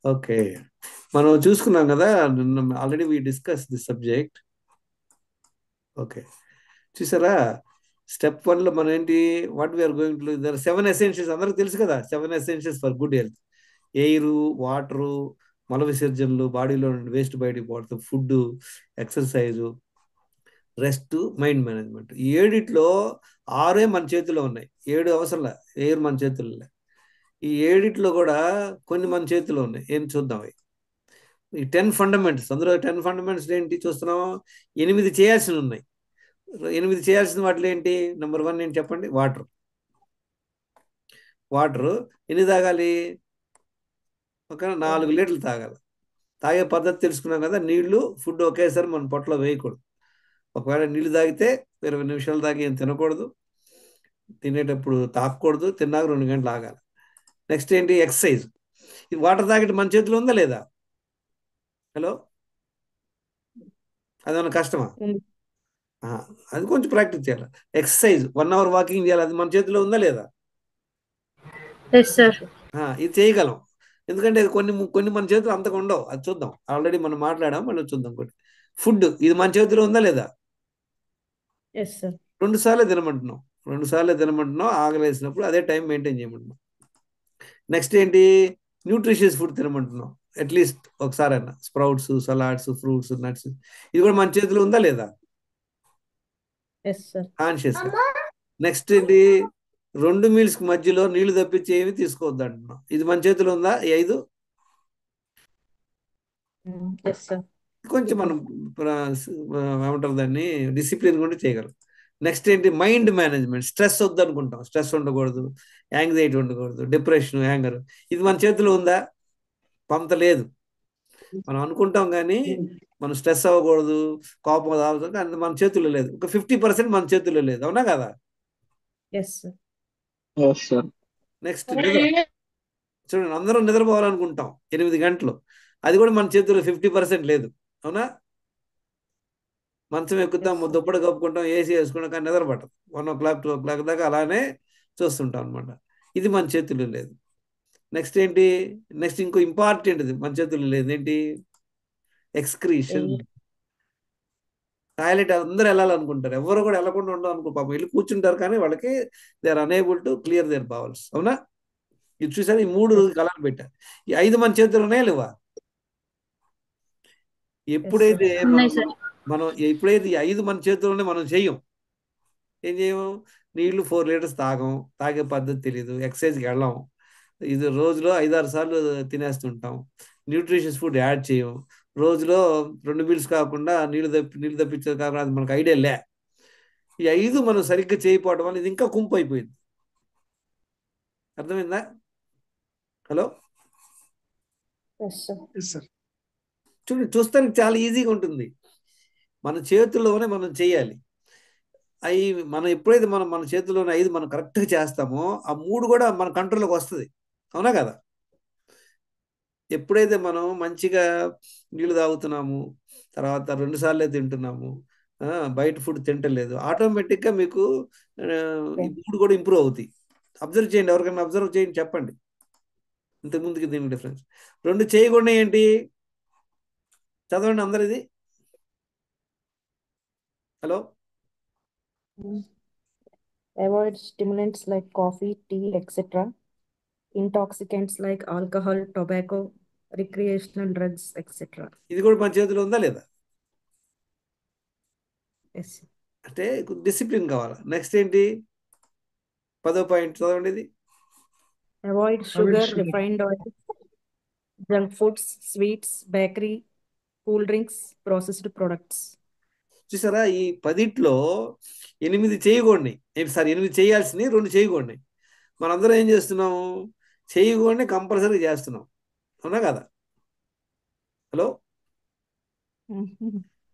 Okay. మనం చూసుకున్నాం కదా, already we discuss the subject. Okay. చూసారా, స్టెప్ 1 లో మనం ఏంటి, what we're going to there 7 essentials అందరికి తెలుసు కదా, 7 essentials for good health. Air, water, మల విసర్జనలు, బాడీలో వేస్ట్ బయటికి పోవడం, food, exercise, rest, mind management. ఈ ఏడిట్లో 6 మన చేతిలో ఉన్నాయి, 7 అవసరంలే. ఎయిర్ మన చేతుల్లో లే. ఈ ఏడిట్లో కూడా కొన్ని మన చేతిలో ఉన్నాయి, ఏం చూద్దాం అవి. ఈ 10 ఫండమెంట్స్, అందులో 10 ఫండమెంట్స్ ఏంటి చూస్తున్నాం, 8 చేయాల్సి ఉన్నాయి. 8 చేయాల్సిన వాటిలో ఏంటి, నెంబర్ 1 ఏంటి చెప్పండి, వాటర్. వాటర్ ఎన్ని తాగాలి, ఒక 4 లీటర్లు తాగాలి. తాగే పద్ధతి తెలుసుకున్నాం కదా, నీళ్లు, ఫుడ్ ఒకేసారి మన పొట్టలో వేయకూడదు. ఒకవేళ నీళ్లు తాగితే 20 నిమిషాలు తాగి ఏం తినకూడదు, తినేటప్పుడు తాగకూడదు, తిన్నాక 2 గంటలు ఆగాలి. నెక్స్ట్ ఏంటి, ఎక్సర్సైజ్. ఈ వాటర్ తాగటం మన చేతిలో ఉందా లేదా, హలో, అదేమన్నా కష్టమా? ఆ, అది కొంచెం ప్రాక్టీస్ చేయాలి. ఎక్సర్సైజ్ 1 అవర్ వాకింగ్ చేయాలి, అది మన చేతిలో ఉందా లేదా? Yes sir. ఇది చేయగలం. ఎందుకంటే కొన్ని కొన్ని మన చేతిలో అంతగా ఉండవు, అది చూద్దాం. ఆల్రెడీ మనం మాట్లాడాం, మళ్ళీ చూద్దాం. కొన్ని ఫుడ్, ఇది మన చేతిలో ఉందా లేదా? Yes sir. 2 సార్లు తినమంటున్నాం, 2 సార్లు తినమంటున్నాం, ఆకలేసినప్పుడు అదే టైం మెయింటైన్ చేయమంటున్నాం. నెక్స్ట్ ఏంటి, న్యూట్రిషియస్ ఫుడ్ తినమంటున్నాం, అట్లీస్ట్ ఒకసారైనా స్ప్రౌట్స్, సలాడ్స్, ఫ్రూట్స్, నట్స్. ఇది కూడా మన చేతిలో ఉందా లేదా, ఎస్ సార్. కాన్షియస్ గా. నెక్స్ట్ ఏంటి, 2 మీల్స్ కి మధ్యలో నీళ్లు తప్పించి ఏమి తీసుకోవద్దు అంటున్నాం, ఇది మన చేతిలో ఉందా ఈ 5? Yes sir. కొంచెం మనం ఏమంటారు దాన్ని, డిసిప్లిన్ కూడా చేయగలం. నెక్స్ట్ ఏంటి, మైండ్ మేనేజ్మెంట్. స్ట్రెస్ వద్దు అనుకుంటాం, స్ట్రెస్ ఉండకూడదు, యాంగ్జైటీ ఉండకూడదు, డిప్రెషన్, యాంగర్. ఇది మన చేతిలో ఉందా? పంత లేదు. మనం అనుకుంటాం కానీ మనం స్ట్రెస్ అవ్వకూడదు, కోపం రావద్దు, కానీ మన చేతుల్లో లేదు. ఒక 50% మన చేతుల్లో లేదు, అవునా కదా? Yes sir. Yes sir. Next నిద్ర. చూడండి, అందరం నిద్రపోవాలనుకుంటాం 8 గంటలు, అది కూడా మన చేతుల్లో 50% లేదు, అవునా? మంచం ఎక్కుతాం, ఎస్ సార్. దుప్పటి కప్పుకుంటాం, ఏసీ వేసుకుంటాం, కానీ నిద్ర పట్టదు. 1 o'clock 2 o'clock దాకా అలానే చూస్తుంటాం అనమాట. ఇది మన చేతుల్లో లేదు. నెక్స్ట్ ఏంటి, నెక్స్ట్ ఇంకో ఇంపార్టెంట్, ఇది మన చేతుల్లో లేదు, ఏంటి, ఎక్స్క్రీషన్. ఎయిర్. టాయిలెట్ అందరూ వెళ్ళాలనుకుంటారు, ఎవరు కూడా వెళ్ళకుండా ఉండవు అనుకో, పాపం వెళ్ళి కూర్చుంటారు, కానీ వాళ్ళకి they are unable to clear their bowels, అవునా? ఇది చూసారు, ఈ 3 ఎస్. కలర్ పెట్టారు. ఈ 5 మన చేతుల్లోనే లేవా? Yes sir. ఎప్పుడైతే ఉన్నాయి మనం సార్. మనం ఎప్పుడైతే ఈ 5 మన చేతుల్లోనే మనం చెయ్యం, ఏం చేయము, నీళ్లు 4 లీటర్స్ తాగం, తాగే పద్ధతి తెలియదు, ఎక్సర్సైజ్కి వెళ్ళాం, ఇది రోజులో 5-6 సార్లు తినేస్తుంటాం, న్యూట్రిషియస్ ఫుడ్ యాడ్ చేయం, రోజులో 2 మీల్స్ కాకుండా నీళ్లు తప్పించేది కాకుండా, అది మనకు ఐడియా లే. ఈ 5 మనం సరిగ్గా చేయకపోవడం వల్ల ఇది ఇంకా కుంపు అయిపోయింది. అర్థమైందా, hello? Yes sir. Yes sir. చూడండి, చూస్తానికి చాలా ఈజీగా ఉంటుంది, మన చేతుల్లోనే మనం చేయాలి. అవి మనం ఎప్పుడైతే మన చేతుల్లోనే 5 మనం కరెక్ట్గా చేస్తామో, ఆ 3 కూడా మన కంట్రోల్లోకి వస్తుంది, అవునా కదా? ఎప్పుడైతే మనం మంచిగా నీళ్లు తాగుతున్నాము, తర్వాత 2 సార్లే తింటున్నాము, ఆ, బయట ఫుడ్ తింటలేదు, ఆటోమేటిక్గా మీకు ఆ, ఈ 3 కూడా ఇంప్రూవ్ అవుతాయి. అబ్జర్వ్ చేయండి, ఎవరికైనా అబ్జర్వ్ చేయండి, చెప్పండి ఇంతకుముందుకి దీనికి డిఫరెన్స్. 2 చేయకుండా ఏంటి, చదవండి అందరు ఇది, hello. Avoid stimulants like coffee, tea, etc. Intoxicants like alcohol, tobacco, recreational drugs, etc. ఇది కూడా మన చేతిలో ఉందా లేదా? Yes. అంటే డిసిప్లిన్ కావాలి. నెక్స్ట్ ఏంటి, 10వ పాయింట్ చదవండి ఇది. Avoid sugar, refined oil, junk foods, sweets, bakery, cool drinks, processed products. చూసారా, ఈ 10లో 8 చేయకూడని, సారీ 8 చేయాల్సినవి 2 చేయకూడని. మనందరం ఏం చేస్తున్నాము, చేయకూడని కంపల్సరీ చేస్తున్నాం, అవునా కదా, హలో?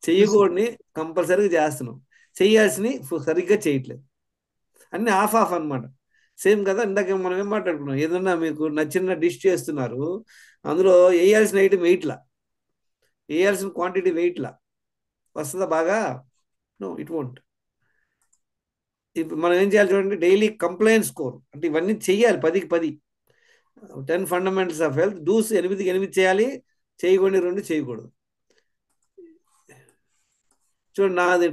చేయకూడని కంపల్సరీగా చేస్తున్నాం, చేయాల్సినవి సరిగ్గా చేయట్లేదు, అన్ని ఆఫ్ ఆఫ్ అనమాట. సేమ్ కదా, ఇందాక మనం ఏం మాట్లాడుకున్నాం, ఏదన్నా మీకు నచ్చిన డిష్ చేస్తున్నారు, అందులో వేయాల్సిన ఐటమ్ వెయిట్లా, వేయాల్సిన క్వాంటిటీ వెయిట్లా, వస్తుందా బాగా? No, it won't. ఇప్పుడు మనం ఏం చేయాలి చూడండి, డైలీ కంప్లైంట్ స్కోర్, అంటే ఇవన్నీ చెయ్యాలి 10కి 10. 10 ఫండమెంటల్స్ ఆఫ్ హెల్త్. డూస్ 8కి 8 చేయాలి, చేయకూడని 2 చేయకూడదు. చూడండి, నాది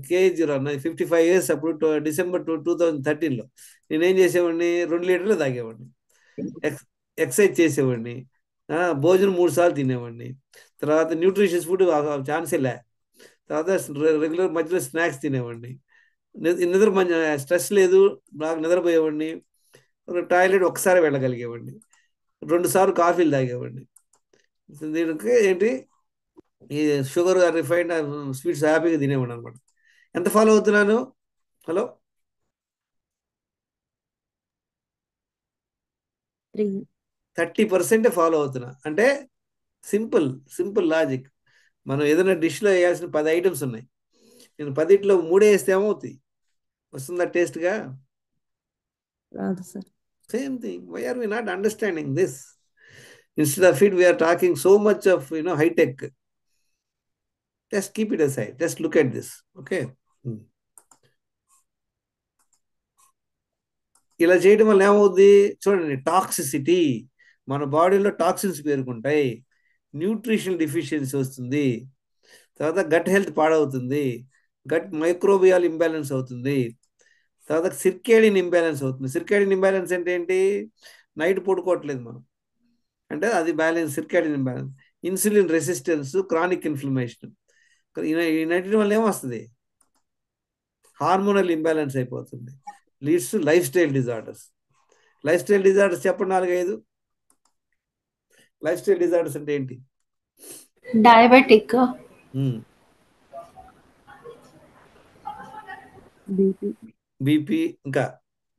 కేజీ నాది 55 years అప్పుడు డిసెంబర్ 2013లో నేనేం చేసేవాడిని, 2 లీటర్లు తాగేవాడిని, ఎక్సర్సైజ్ చేసేవాడిని, భోజనం 3 సార్లు తినేవాడిని, తర్వాత న్యూట్రిషియస్ ఫుడ్ ఛాన్సే లే, తర్వాత రెగ్యులర్ మధ్యలో స్నాక్స్ తినేవాడిని, నిద్ర స్ట్రెస్ లేదు, బాగా నిద్రపోయేవాడిని, టాయిలెట్ ఒక్కసారి వెళ్ళగలిగేవాడిని, 2 సార్లు కాఫీలు తాగేవాడిని. దీనికి ఏంటి, ఈ షుగర్ రిఫైన్డ్ స్వీట్స్ హ్యాపీగా తినేవాడు అనమాట. ఎంత ఫాలో అవుతున్నాను? హలో, 30% ఫాలో అవుతున్నా. అంటే సింపుల్ లాజిక్. మనం ఏదైనా డిష్లో వేయాల్సిన 10 ఐటమ్స్ ఉన్నాయి, నేను 10లో 3 వేస్తే ఏమవుతాయి? వస్తుందా టేస్ట్గా? రాదు sir. Same thing, why are we not understanding this? Instead of it we're talking so much of hi-tech. Just keep it aside. Just look at this. Okay. ఇలా చేయడం వల్ల ఏమవుద్ది చూడండి, టాక్సిసిటీ, మన బాడీలో టాక్సిన్స్ పేరుకుంటాయి, న్యూట్రిషనల్ డిఫిషియన్సీ వస్తుంది, తర్వాత gut health పాడవుతుంది, గట్ మైక్రోబియల్ ఇంబ్యాలెన్స్ అవుతుంది, తర్వాత సిర్కేడియన్ ఇంబ్యాలెన్స్ అవుతుంది. సిర్కేడియన్ ఇంబ్యాలెన్స్ అంటే ఏంటి? నైట్ పడుకోవట్లేదు మనం, అంటే అది balance, circadian imbalance. Insulin resistance, chronic inflammation, ఈ వల్ల ఏమొస్తుంది? హార్మోనల్ ఇంబ్యాలెన్స్ అయిపోతుంది, leads to lifestyle disorders. Lifestyle disorders చెప్పండి, 4-5. లైఫ్ స్టైల్ డిజార్డర్స్ అంటే ఏంటి? డయాబెటిక్, బీపీ, ఇంకా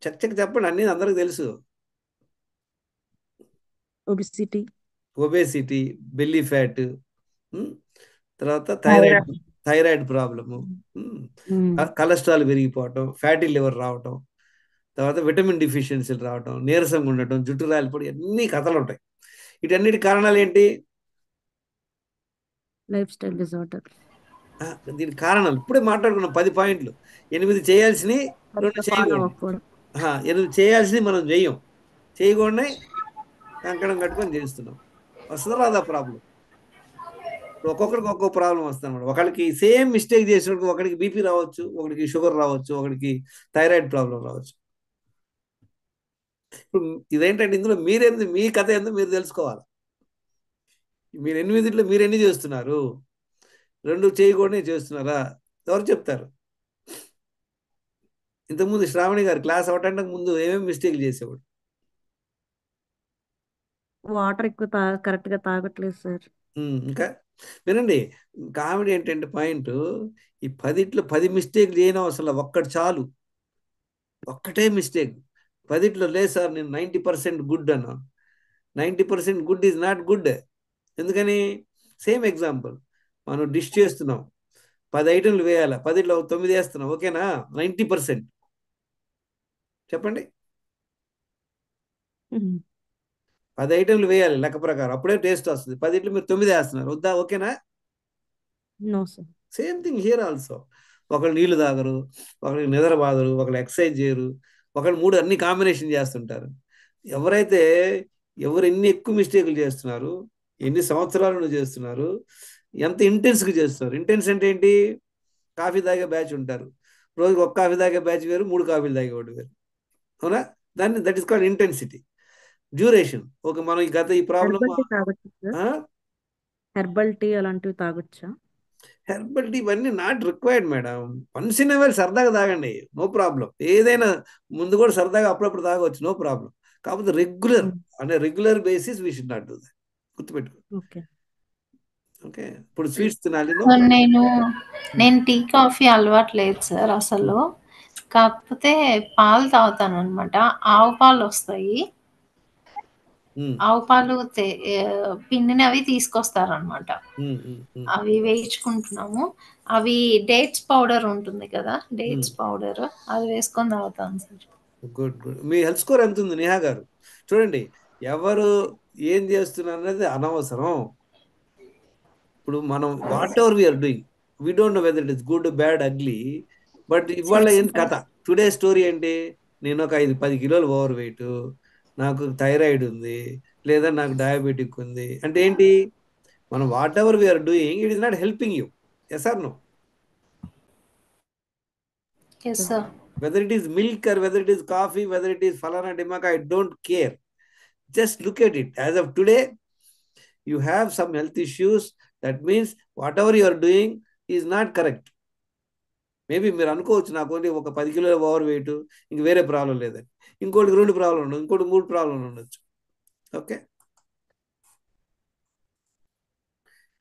చెప్పండి, అన్ని అందరికి తెలుసు. ఒబేసిటీ, బెల్లీ ఫ్యాట్, తర్వాత థైరాయిడ్ ప్రాబ్లము, కొలెస్ట్రాల్ పెరిగిపోవటం, ఫ్యాటీ లివర్ రావటం, తర్వాత విటమిన్ డిఫిషియన్సీలు రావటం, నీరసంగా ఉండటం, జుట్టు రాలిపోవడం, అన్ని కథలు ఉంటాయి. వీటన్నిటి కారణాలు ఏంటి? Life style disorder. దీనికి కారణాలు ఇప్పుడే మాట్లాడుకున్నాం, 10 పాయింట్లు. 8 చేయాల్సినవి 2 చేయకూడదు. 8 చేయాల్సినవి మనం చేయకూడనే కంకణం కట్టుకొని చేస్తున్నాం. వస్తుందా రాదా ప్రాబ్లం? ఒక్కొక్కరికి ఒక్కొక్క ప్రాబ్లం వస్తుంది అనమాట. ఒకరికి సేమ్ మిస్టేక్ చేసినప్పుడు ఒకరికి బీపీ రావచ్చు, ఒకరికి షుగర్ రావచ్చు, ఒకరికి థైరాయిడ్ ప్రాబ్లం రావచ్చు. ఇప్పుడు ఇదేంటంటే ఇందులో మీ కథ ఏందో మీరు తెలుసుకోవాలి. మీరు 8లో మీరు ఎన్ని చేస్తున్నారు? 2 చేయకూడనే చేస్తున్నారా? ఎవరు చెప్తారు? ఇంతకుముందు శ్రావణి గారు క్లాస్ అవటానికి ముందు ఏమేమి మిస్టేక్లు చేసేవాడు? వాటర్ ఎక్కువ కరెక్ట్ గా తాగట్లేదు సార్. ఇంకా వినండి, కామెడీ ఏంటంటే పాయింట్, ఈ 10లో 10 మిస్టేక్లు చేయని అవసరం, ఒక్కటి చాలు, ఒక్కటే మిస్టేక్. 10లో లేదు సార్ నేను 90% గుడ్ అన్నాను. 90% గుడ్ ఈజ్ నాట్ గుడ్. ఎందుకని? సేమ్ ఎగ్జాంపుల్, మనం డిష్ చేస్తున్నాం, 10 ఐటెంలు వేయాలి, 10లో 9 వేస్తున్నాం, ఓకేనా? 90%. చెప్పండి, 10 ఐటెంలు వేయాలి లెక్క ప్రకారం, అప్పుడే టేస్ట్ వస్తుంది. 10లో మీరు 9 వేస్తున్నారు, వద్దా? ఓకేనా? No sir. Same thing here also. ఒకళ్ళు నీళ్లు తాగరు, ఒకరికి నిద్ర బాధరు, ఒకళ్ళు ఎక్సర్సైజ్ చేయరు, ఒకళ్ళు 3 అన్ని కాంబినేషన్ చేస్తుంటారు. ఎవరు ఎన్ని ఎక్కువ మిస్టేక్లు చేస్తున్నారు, ఎన్ని సంవత్సరాలు చేస్తున్నారు, ఎంత ఇంటెన్స్గా చేస్తున్నారు. ఇంటెన్స్ అంటే ఏంటి? కాఫీ తాగే బ్యాచ్ ఉంటారు, రోజుకి 1 కాఫీ తాగే బ్యాచ్ వేరు, 3 కాఫీలు తాగేవాడు వేరు, అవునా? That is called intensity. Duration. Okay, మనం ఈ ప్రాబ్లం హెర్బల్ టీ అలాంటివి తాగొచ్చా? హెర్బల్ టీ ఇవన్నీ not required madam. Once in ever సరదాగా తాగండి, నో ప్రాబ్లం. ఏదైనా ముందు కూడా సరదాగా అప్పుడప్పుడు తాగవచ్చు, నో ప్రాబ్లం. కాకపోతే regular basis we should not do that. గుర్తుపెట్టుకో. ఓకే, ఇప్పుడు స్వీట్స్ తినాలి. నేను టీ కాఫీ అలవాటు లేదు సార్ అసలు. కాకపోతే పాలు తాగుతాను అనమాట. ఆవు పాలు వస్తాయి, ఆవు పాలు పిండినవి తీసుకొస్తారనమాట. అవి వేయించుకుంటున్నాము. అవి డేట్స్ పౌడర్ ఉంటుంది కదా, డేట్స్ పౌడర్ అది వేసుకొని తాగుతాను సార్. గుడ్. మీ హెల్త్ స్కోర్ ఎంత ఉంది నేహా గారు? చూడండి, ఎవరు ఏం చేస్తున్నారు అనేది అనవసరం. ఇప్పుడు మనం whatever we're doing, we don't know whether it is good, bad, ugly. But ఇవాళ ఏంటి కథ? టుడే స్టోరీ ఏంటి? నేను ఒక 5-10 కిలోలు ఓవర్ వెయిట్, నాకు థైరాయిడ్ ఉంది, లేదా నాకు డయాబెటిక్ ఉంది అంటే ఏంటి? మనం whatever we're doing it is not helping you. Yes or no? Yes sir sir. Whether it is milk or whether it is coffee, whether it is falana dimaka, I don't care. Just look at it. As of today, you have some health issues. That means whatever you are doing is not correct. Maybe మీరు అనుకోవచ్చు నాకు only ఒక 10 కిలోల over weight, ఇంక వేరే problem లేదని. ఇంకోటి 2 problem ఉండదు, ఇంకోటి 3 ప్రాబ్లం ఉండొచ్చు. ఓకే,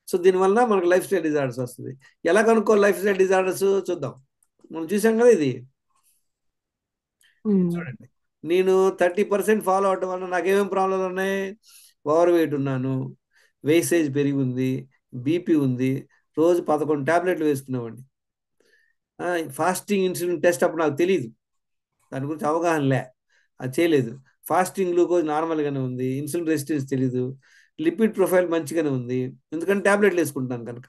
సో దీనివల్ల మనకు లైఫ్ స్టైల్ డిజార్డర్స్ వస్తుంది. ఎలా కనుక్కోవాలి లైఫ్ స్టైల్ డిజార్డర్స్? చూద్దాం. మనం చూసాం కదా ఇది. చూడండి, నేను 30% ఫాలో అవటం వల్ల నాకేమేమి ప్రాబ్లంలు ఉన్నాయి? ఓవర్ వెయిట్ ఉన్నాను, వేసేజ్ పెరిగి ఉంది, బీపీ ఉంది, రోజు 11 టాబ్లెట్లు వేసుకునేవాడిని. ఫాస్టింగ్ ఇన్సులిన్ టెస్ట్ అప్పుడు నాకు తెలియదు, దాని గురించి అవగాహన లే, అది చేయలేదు. ఫాస్టింగ్ గ్లూకోజ్ నార్మల్గానే ఉంది, ఇన్సులిన్ రెసిస్టెన్స్ తెలీదు, లిపిడ్ ప్రొఫైల్ మంచిగానే ఉంది, ఎందుకంటే టాబ్లెట్లు వేసుకుంటాను కనుక.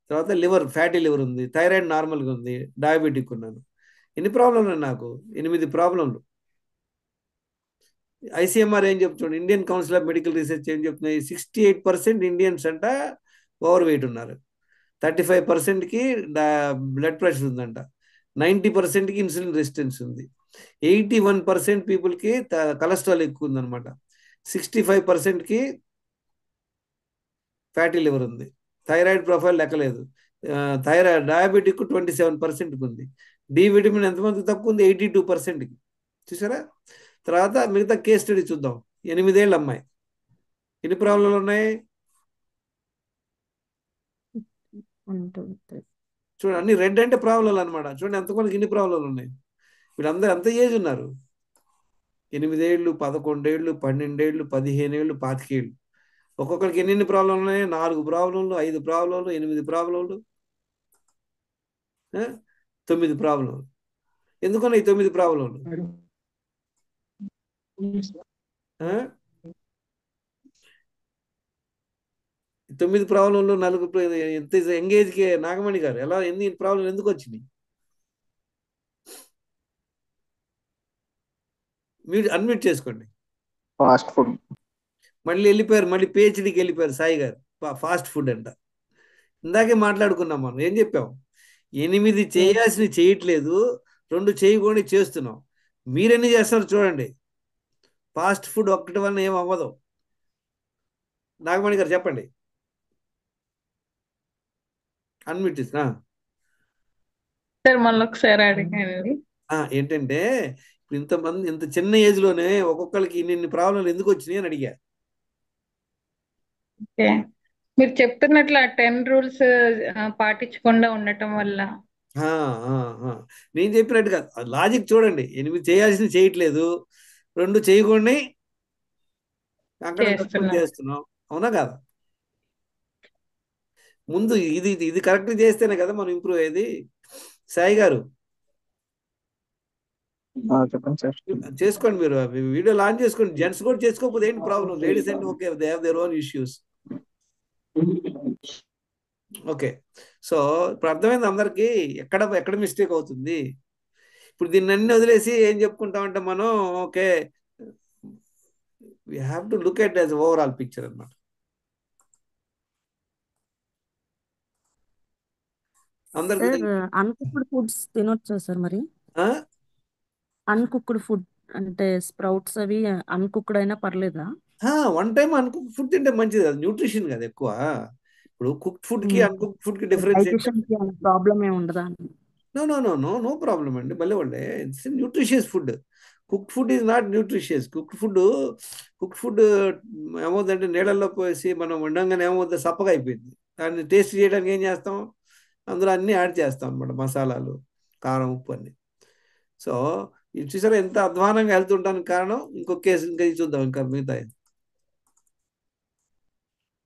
తర్వాత లివర్, ఫ్యాటీ లివర్ ఉంది, థైరాయిడ్ నార్మల్గా ఉంది, డయాబెటిక్ ఉన్నాను. ఎన్ని ప్రాబ్లంలు ఉన్నాయి నాకు? 8 ప్రాబ్లంలు. ఐసీఎంఆర్ ఏం చెప్తుంది? Indian council of medical research ఏం చెప్తుంది? 68% ఇండియన్స్ అంట ఓవర్ వెయిట్ ఉన్నారు, 35%కి బ్లడ్ ప్రెషర్ ఉందంట, 90%కి ఇన్సులిన్ రెసిస్టెన్స్ ఉంది, 81% పీపుల్కి కొలెస్ట్రాల్ ఎక్కువ ఉందన్నమాట, 65%కి ఫ్యాటీ లివర్ ఉంది, థైరాయిడ్ ప్రొఫైల్ లెక్కలేదు, డయాబెటిక్ 27%కి ఉంది, డి విటమిన్ ఎంతమందికి తక్కువ ఉంది? 82%కి. చూసారా? తర్వాత మిగతా కేస్ స్టడీ చూద్దాం. 8 ఏళ్ళ అమ్మాయి, ఎన్ని ప్రాబ్లంలు ఉన్నాయి? చూడండి, అన్ని రెడ్ అంటే ప్రాబ్లంలు అనమాట. చూడండి ఎంతమందికి ఎన్ని ప్రాబ్లంలు ఉన్నాయి. వీళ్ళందరూ ఎంత ఏజ్ ఉన్నారు? 8 ఏళ్ళు, 11 ఏళ్ళు, 12 ఏళ్ళు, 15 ఏళ్ళు, 25 ఏళ్ళు. ఒక్కొక్కరికి ఎన్ని ప్రాబ్లంలు ఉన్నాయి? 4 ప్రాబ్లంలు, 5 ప్రాబ్లంలు, 8 ప్రాబ్లంలు, 9 ప్రాబ్లంలు. ఎందుకన్నా ఈ 9 ప్రాబ్లంలు? 9 ప్రాబ్లంలు, 4 ఎంత ఎంగేజ్కి నాగమణి గారు ఎలా ఎన్ని ప్రాబ్లం ఎందుకు వచ్చినాయి? మీరు అన్మ్యూట్ చేసుకోండి. Fast food. మళ్ళీ వెళ్ళిపోయారు, మళ్ళీ పిహెచ్డికి వెళ్ళిపోయారు సాయి గారు. ఫాస్ట్ ఫుడ్ అంట. ఇందాకే మాట్లాడుకున్నాం మనం, ఏం చెప్పాం? 8 చేయాల్సినవి చేయట్లేదు, 2 చేయకుండా చేస్తున్నాం. మీరెన్ని చేస్తారు చూడండి. ఫాస్ట్ ఫుడ్ ఒక్కటి వల్ల ఏం అవ్వదు. నాగమణి గారు చెప్పండి. అన్మ్యూట్ చేసిన సార్ మళ్ళీ ఒకసారి అడిగాను. ఏంటంటే ఇప్పుడు ఇంతమంది ఇంత చిన్న ఏజ్ లోనే ఒక్కొక్కరికి ఇన్ని ప్రాబ్లంలు ఎందుకు వచ్చినాయి అని అడిగా. ఓకే, మీరు చెప్తున్నట్లు ఆ 10 రూల్స్ పాటించకుండా ఉండటం వల్ల. నేను చెప్పినట్టుగా లాజిక్ చూడండి. 8 చేయాల్సింది చేయట్లేదు, 2 చేయకుండా అక్కడ చేస్తున్నాం. అవునా కదా? ముందు ఇది ఇది కరెక్ట్ చేస్తేనే కదా మనం ఇంప్రూవ్ అయ్యేది. సాయి గారు చెప్పండి సార్. చేసుకోండి, మీరు వీడియో లాంచ్ చేసుకోండి. జెంట్స్ కూడా చేసుకోకపోతే ఏంటి ప్రాబ్లం? లేడీస్ అంటే okay, they have their own issues. Okay, so ఇప్పుడు అర్థమైంది అందరికి ఎక్కడ మిస్టేక్ అవుతుంది. ఇప్పుడు దీన్ని అన్ని వదిలేసి ఏం చెప్పుకుంటామంటే మనం okay, we have to look at as overall picture అన్నమాట. అందరికి అన్కుక్డ్ ఫుడ్స్ తినొచ్చా సార్ మరి? అన్కుక్డ్ ఫుడ్ అంటే స్ప్రౌట్స్ అవి అన్కుక్డ్ అయినా పర్లేదా? 1 టైం అన్కుక్డ్ ఫుడ్ తింటే మంచిది, అది న్యూట్రిషన్ కదా ఎక్కువ. ఇప్పుడు కుక్డ్ ఫుడ్ కి అన్కుక్డ్ ఫుడ్ కి డిఫరెన్స్ ప్రాబ్లం ఏమి ఉండదా? నో ప్రాబ్లం అండి, భలే ఉండే. It's nutritious food. Cooked food is not nutritious. Cooked food ఏమవుతుందంటే నీళ్ళల్లో పోసి మనం వండంగానే ఏమవుతుంది, సప్పగా అయిపోయింది. దాన్ని టేస్ట్ చేయడానికి ఏం చేస్తాం? అందులో అన్నీ యాడ్ చేస్తాం అన్నమాట, మసాలాలు, కారం, ఉప్పు అన్ని. సో ఇది చూసారా ఎంత అధ్వానంగా వెళ్తుంటానికి కారణం. ఇంకొక కేసు ఇంకా చూద్దాం, ఇంకా మిగతా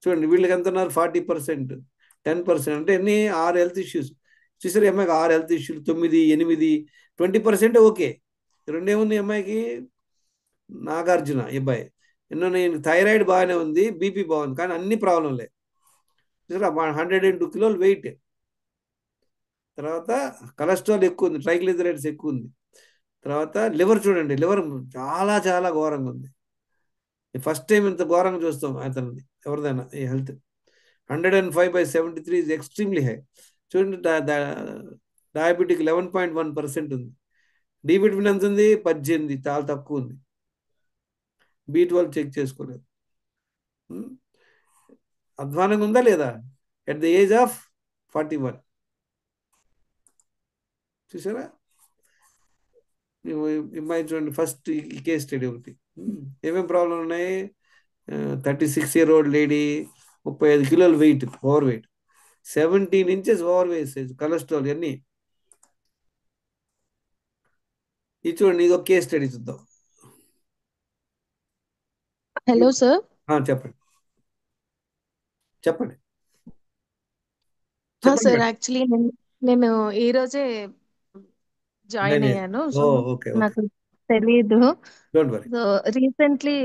చూడండి. వీళ్ళకి ఎంత ఉన్నారు? 40%, 10% అంటే ఎన్ని? 6 హెల్త్ ఇష్యూస్. చూసారు అమ్మాయికి 6 హెల్త్ ఇష్యూలు, 9, 8, 20% ఓకే. 2 ఏముంది అమ్మాయికి? నాగార్జున అబ్బాయి ఎన్నో, నేను థైరాయిడ్ బాగానే ఉంది, బీపీ బాగుంది, కానీ అన్ని ప్రాబ్లంలే. చూసారా 102 కిలోలు వెయిట్. తర్వాత కొలెస్ట్రాల్ ఎక్కువ ఉంది, ట్రైగ్లిజరైడ్స్ ఎక్కువ ఉంది. తర్వాత లివర్ చూడండి, లివర్ చాలా చాలా ఘోరంగా ఉంది. ఫస్ట్ టైం ఇంత ఘోరంగా చూస్తాం అతనిది ఎవరిదైనా ఈ హెల్త్. 105/73 is extremely high. చూడండి, డయాబెటిక్ 11.1% ఉంది. డి విటమిన్ ఎంత ఉంది? 18, చాలా తక్కువ ఉంది. B12 చెక్ చేసుకోలేదు. అధ్వానంగా ఉందా లేదా? At the age of 41. చూసారా? అమ్మాయి చూడండి, ఫస్ట్ ఈ కేస్ స్టడీ ఒకటి. ఏమేమి ప్రాబ్లం ఉన్నాయి? 36-year-old లేడీ, 35 కిలోల weight, over weight, 17 inches over weight, cholesterol అన్నీ. ఇది చూడండి, ఇది ఒక కేస్ స్టడీ చూద్దాం. Hello sir. చెప్పండి చెప్పండి సార్ చెప్పండి. యాక్చువల్లీ నేను ఈ రోజే జాయిన్ అయ్యాను. సో ఓకే నాకు తెలియదు. Don't worry. So recently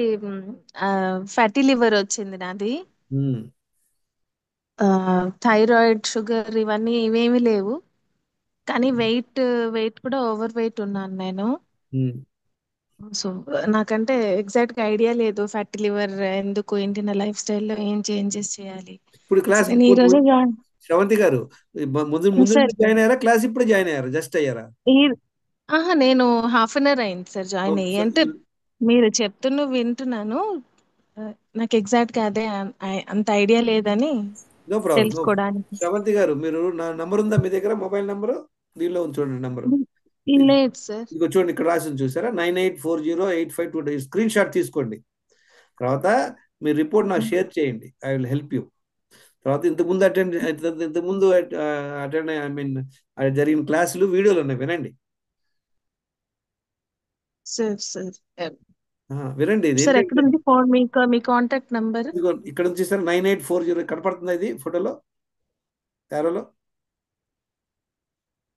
fatty liver వచ్చింది నాది. థైరాయిడ్, షుగర్ ఇవన్నీ ఇవేమీ లేవు, కానీ వెయిట్ కూడా ఓవర్ వెయిట్ ఉన్నాను నేను. సో నాకంటే ఎగ్జాక్ట్ గా ఐడియా లేదు ఫ్యాటీ లివర్ ఎందుకు, ఏంటి, నా లైఫ్ స్టైల్లో ఏం చేంజెస్ చేయాలి. ఇప్పుడు క్లాస్ నేను ఈ రోజే జాయిన్. శ్రవంతి గారు, ముందు ముందు సార్ జాయిన్ అయ్యారా? క్లాస్ ఇప్పుడు జాయిన్ అయ్యారా? జస్ట్ అయ్యారా? నేను హాఫ్ అన్ అవర్ అయింది సార్ జాయిన్ అయ్యి. అంటే మీరు వింటున్నాను. నాకు ఎగ్జాక్ట్ గా అదే అంత ఐడియా లేదని నో ప్రాబ్లం. తెలుసుకోవడానికి. శ్రవంతి గారు, మీరు నా నంబర్ ఉందా మీ దగ్గర? మొబైల్ నంబరు దీనిలో చూడండి. నంబరు లేదు సార్. ఇదిగో చూడండి, ఇక్కడ రాసింది చూసారా? 98408522. స్క్రీన్ షాట్ తీసుకోండి. తర్వాత మీ రిపోర్ట్ నాకు షేర్ చేయండి. I will help you. తర్వాత ఇంతకుముందు అటెండ్ ఐ మీన్ జరిగిన క్లాసులు వీడియోలు ఉన్నాయి, వినండి. వినండి. ఇది సార్ ఎక్కడ ఉంది ఫోన్? మీ కాంటాక్ట్ నంబర్ ఇక్కడ నుంచి సార్ 9840 కనపడుతుంది ఇది ఫోటోలో, యారోలో.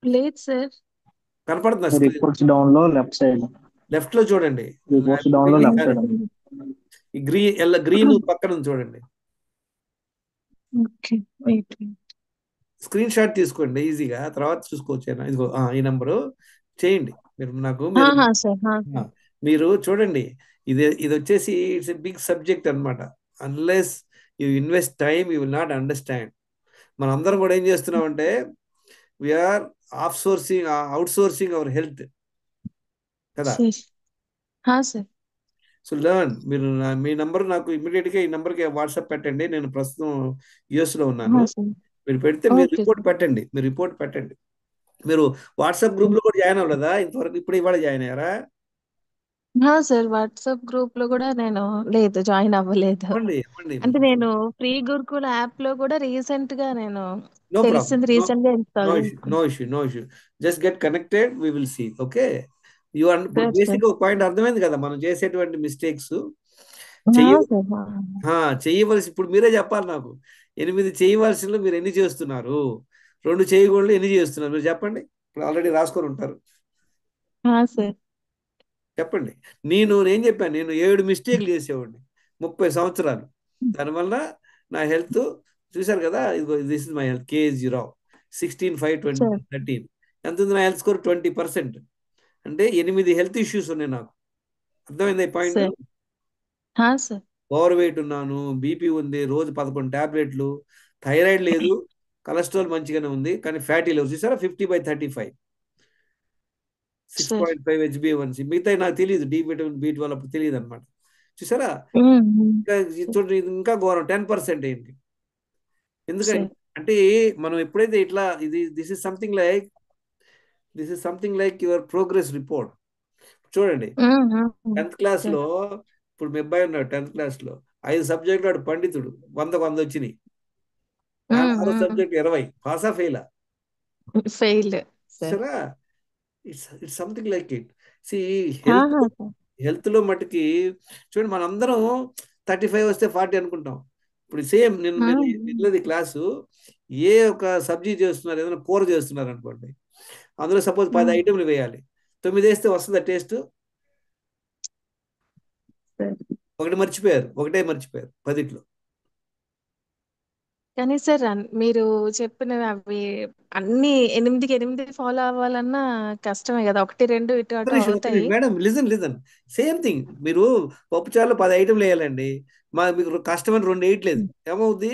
లేదు సార్. కనపడుతుందా? రిపోర్ట్స్ డౌన్ లో లెఫ్ట్ సైడ్, లెఫ్ట్ లో చూడండి. రిపోర్ట్స్ డౌన్ లో లెఫ్ట్ సైడ్ ఈ గ్రీన్ పక్కన ఉంది చూడండి. Okay, wait. స్క్రీన్ షాట్ తీసుకోండి ఈజీగా, తర్వాత చూసుకోవచ్చు. ఇదిగో ఈ నంబరు చేయండి మీరు నాకు. మీరు చూడండి, ఇది వచ్చేసి ఇట్స్ ఎ బిగ్ సబ్జెక్ట్ అనమాట. Unless you invest time you will not understand. మనం అందరం కూడా ఏం చేస్తున్నామంటే we are outsourcing our health కదా. So learn. మీరు మీ నంబర్ నాకు ఇమీడియట్ గా ఈ నంబర్కి వాట్సాప్ పెట్టండి. నేను ప్రస్తుతం యుఎస్ లో ఉన్నాను. మీరు పెడితే మీరు రిపోర్ట్ పెట్టండి. మీరు వాట్సాప్ గ్రూప్ లో కూడా జాయిన్ అవ్వలేదా ఇంతవరకు? ఇప్పుడు ఇవాళ జాయిన్ అయ్యారా? సార్ వాట్సాప్ గ్రూప్ లో కూడా నేను లేదు, జాయిన్ అవ్వలేదు. అంటే నేను ఫ్రీ గురుకుల యాప్ లో కూడా రీసెంట్ గా నేను తెలిసింది రీసెంట్ గా ఇన్స్టాల్ చేసుకున్నాను. No issue. Just get connected, we will see. Okay, basic ఒక పాయింట్ అర్థమైంది కదా మనం చేసేటువంటి మిస్టేక్స్. చేయవలసి ఇప్పుడు మీరే చెప్పాలి నాకు. 8 చేయవలసిన మీరు ఎన్ని చేస్తున్నారు? 2 చేయకూడదు ఎన్ని చేస్తున్నారు మీరు చెప్పండి. ఇప్పుడు ఆల్రెడీ రాసుకొని ఉంటారు. చెప్పండి. నేను చెప్పాను, నేను 7 మిస్టేక్లు చేసేవాడిని 30 సంవత్సరాలు. దానివల్ల నా హెల్త్ చూశారు కదా. ఇదిగో this is my health. KH0 16/5/2013. ఎంత ఉంది నా హెల్త్ స్కోర్? 20%. అంటే 8 హెల్త్ ఇష్యూస్ ఉన్నాయి నాకు. అర్థమైంది ఈ పాయింట్? ఓవర్ వెయిట్ ఉన్నాను, బీపీ ఉంది, రోజు 11 టాబ్లెట్లు, థైరాయిడ్ లేదు, కొలెస్ట్రాల్ మంచిగానే ఉంది, కానీ ఫ్యాటీ లేవు. చూసారా? 50/35, 6.5 HbA1c. మిగతా నాకు తెలియదు. డి విటమిన్, B12 అప్పుడు తెలియదు అనమాట. చూసారా? చూడండి, ఇది ఇంకా ఘోరం. 10% అయింది. ఎందుకంటే అంటే మనం ఎప్పుడైతే ఇట్లా this is something like your progress report. చూడండి, 10th క్లాస్ లో ఇప్పుడు మీ అబ్బాయి ఉన్నాడు 10th క్లాస్ లో 5 సబ్జెక్టులు వాడు పండితుడు, 100కు 100 వచ్చినాయి. 6 సబ్జెక్ట్ 20. పాసా ఫెయిలా? ఫెయిల్. సరే, it's something like it. See health లో మటుకి చూడండి, మనందరం 35 వస్తే 40 అనుకుంటాం. ఇప్పుడు సేమ్ నిన్నది క్లాసు. ఏ ఒక సబ్జీ చేస్తున్నారు, ఏదైనా కూర చేస్తున్నారు అనుకోండి, అందులో సపోజ్ 10 ఐటెంలు వేయాలి. 9 వేస్తే వస్తుందా టేస్ట్? ఒకటే మర్చిపోయారు 10ట్లో. కానీ సార్ మీరు చెప్పినవి అవి అన్ని 8కి 8 ఫాలో అవ్వాలన్నా కష్టమే కదా, 1 2 ఇటు అటు అవుతాయి. Madam listen same thing. మీరు పప్పుచారులో 10 ఐటెంలు వేయాలండి, మీకు కష్టమని 2 వేయట్లేదు, ఏమవుద్ది?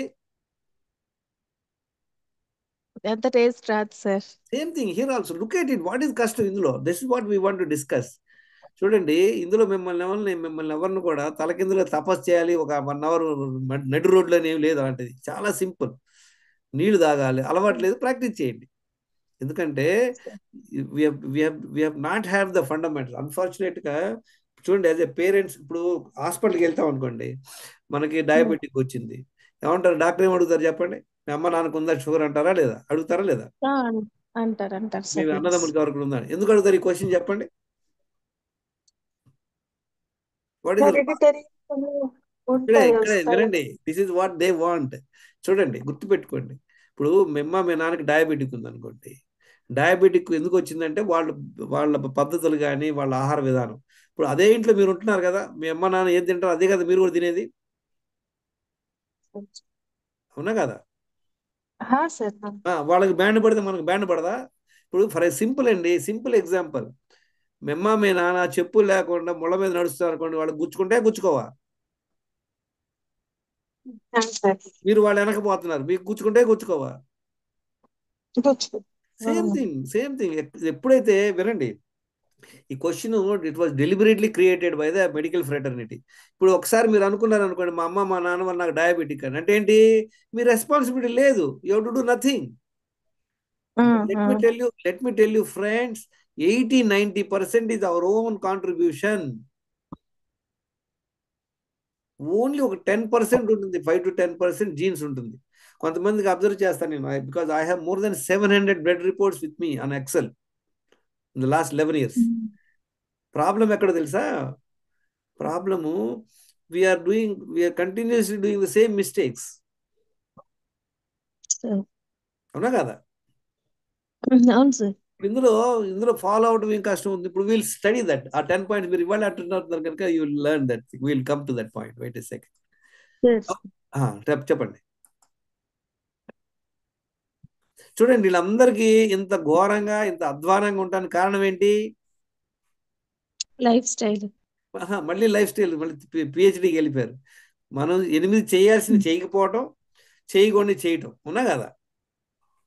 ఎంత టేస్ట్ రాదు sir. Same thing here also. Look at it, what is కష్టం ఇందులో? This is what we want to discuss. చూడండి, ఇందులో మిమ్మల్ని ఎవరిని కూడా తలకిందులో తపస్సు చేయాలి, ఒక 1 అవర్ నడి రోడ్లో ఏమి లేదు అలాంటిది. చాలా సింపుల్. నీళ్లు తాగాలి, అలవాటు లేదు, ప్రాక్టీస్ చేయండి. ఎందుకంటే we have not have the fundamental. అన్ఫార్చునేట్గా చూడండి, యాజ్ ఎ పేరెంట్స్, ఇప్పుడు హాస్పిటల్కి వెళ్తాం అనుకోండి, మనకి డయాబెటిక్ వచ్చింది, ఏమంటారు డాక్టర్? ఏం అడుగుతారు చెప్పండి? మీ అమ్మ నాన్నకు ఉందా షుగర్ అంటారా లేదా? అడుగుతారా లేదా? అంటారు మీ సార్. అన్నదమ్ములకి ఎవరికి ఉందా? ఎందుకు అడుగుతారు ఈ క్వశ్చన్ చెప్పండి? వాట్ ఈస్ హెరిడిటరీ ఇక్కడే ఉంటాయి, ఇక్కడే వస్తాయి. వినండి. This is what they want. చూడండి, గుర్తుపెట్టుకోండి. ఇప్పుడు మీ నాన్నకి డయాబెటిక్ ఉందనుకోండి, డయాబెటిక్ ఎందుకు వచ్చిందంటే వాళ్ళ పద్ధతులు కానీ వాళ్ళ ఆహార విధానం. ఇప్పుడు అదే ఇంట్లో మీరు ఉంటున్నారు కదా, మీ అమ్మ నాన్న ఏది తింటారో అదే కదా మీరు కూడా తినేది, అవునా కదా? సార్ వాళ్ళకి బ్యాండ్ పడితే మనకు బ్యాండ్ పడదా? ఇప్పుడు ఫర్ సింపుల్ అండి, సింపుల్ ఎగ్జాంపుల్. మీ నాన్న చెప్పులు లేకుండా ముళ్ళ మీద నడుస్తారు అనుకోండి, వాళ్ళు గుచ్చుకోవా? మీరు వాళ్ళు వెనకపోతున్నారు, మీకు గుచ్చుకోవా? Same thing. ఎప్పుడైతే వినండి, ఈ question it was deliberately created by the medical fraternity. ఇప్పుడు ఒకసారి మీరు అనుకున్నారు అనుకోండి, మా అమ్మ మా నాన్న వల్ల నాకు డయాబెటిక్ అని, అంటే ఏంటి? మీ రెస్పాన్సిబిలిటీ లేదు, you have to do nothing. Let me tell you friends, 80-90% is our own contribution. Only ఒక 10% ఉంటుంది, 5 to 10% జీన్స్ ఉంటుంది. కొంతమందికి అబ్జర్వ్ చేస్తాను నేను, because I have more than 700 blood reports with me on Excel in the last 11 years. Problem ఎక్కడ తెలుసా? Problem we're continuously doing the same mistakes, అవునా కదా? అవును సార్. ఇందులో ఫాలో అవడం ఏం కష్టం ఉంది? ఇప్పుడు వీల్ స్టడీ దట్. ఆ 10 points మీరు ఇవాళ అంటున్నారు కనుక you will learn that. We'll come to that point. Wait a second. చెప్పండి. చూడండి, వీళ్ళందరికీ ఇంత ఘోరంగా ఇంత అధ్వానంగా ఉండడానికి కారణం ఏంటి? Life style. మళ్ళీ లైఫ్ స్టైల్, మళ్ళీ పిహెచ్డికి వెళ్ళిపోయారు. మనం 8 చేయాల్సింది చేయకపోవటం, చేయకుండా చేయటం, ఉన్నా కదా?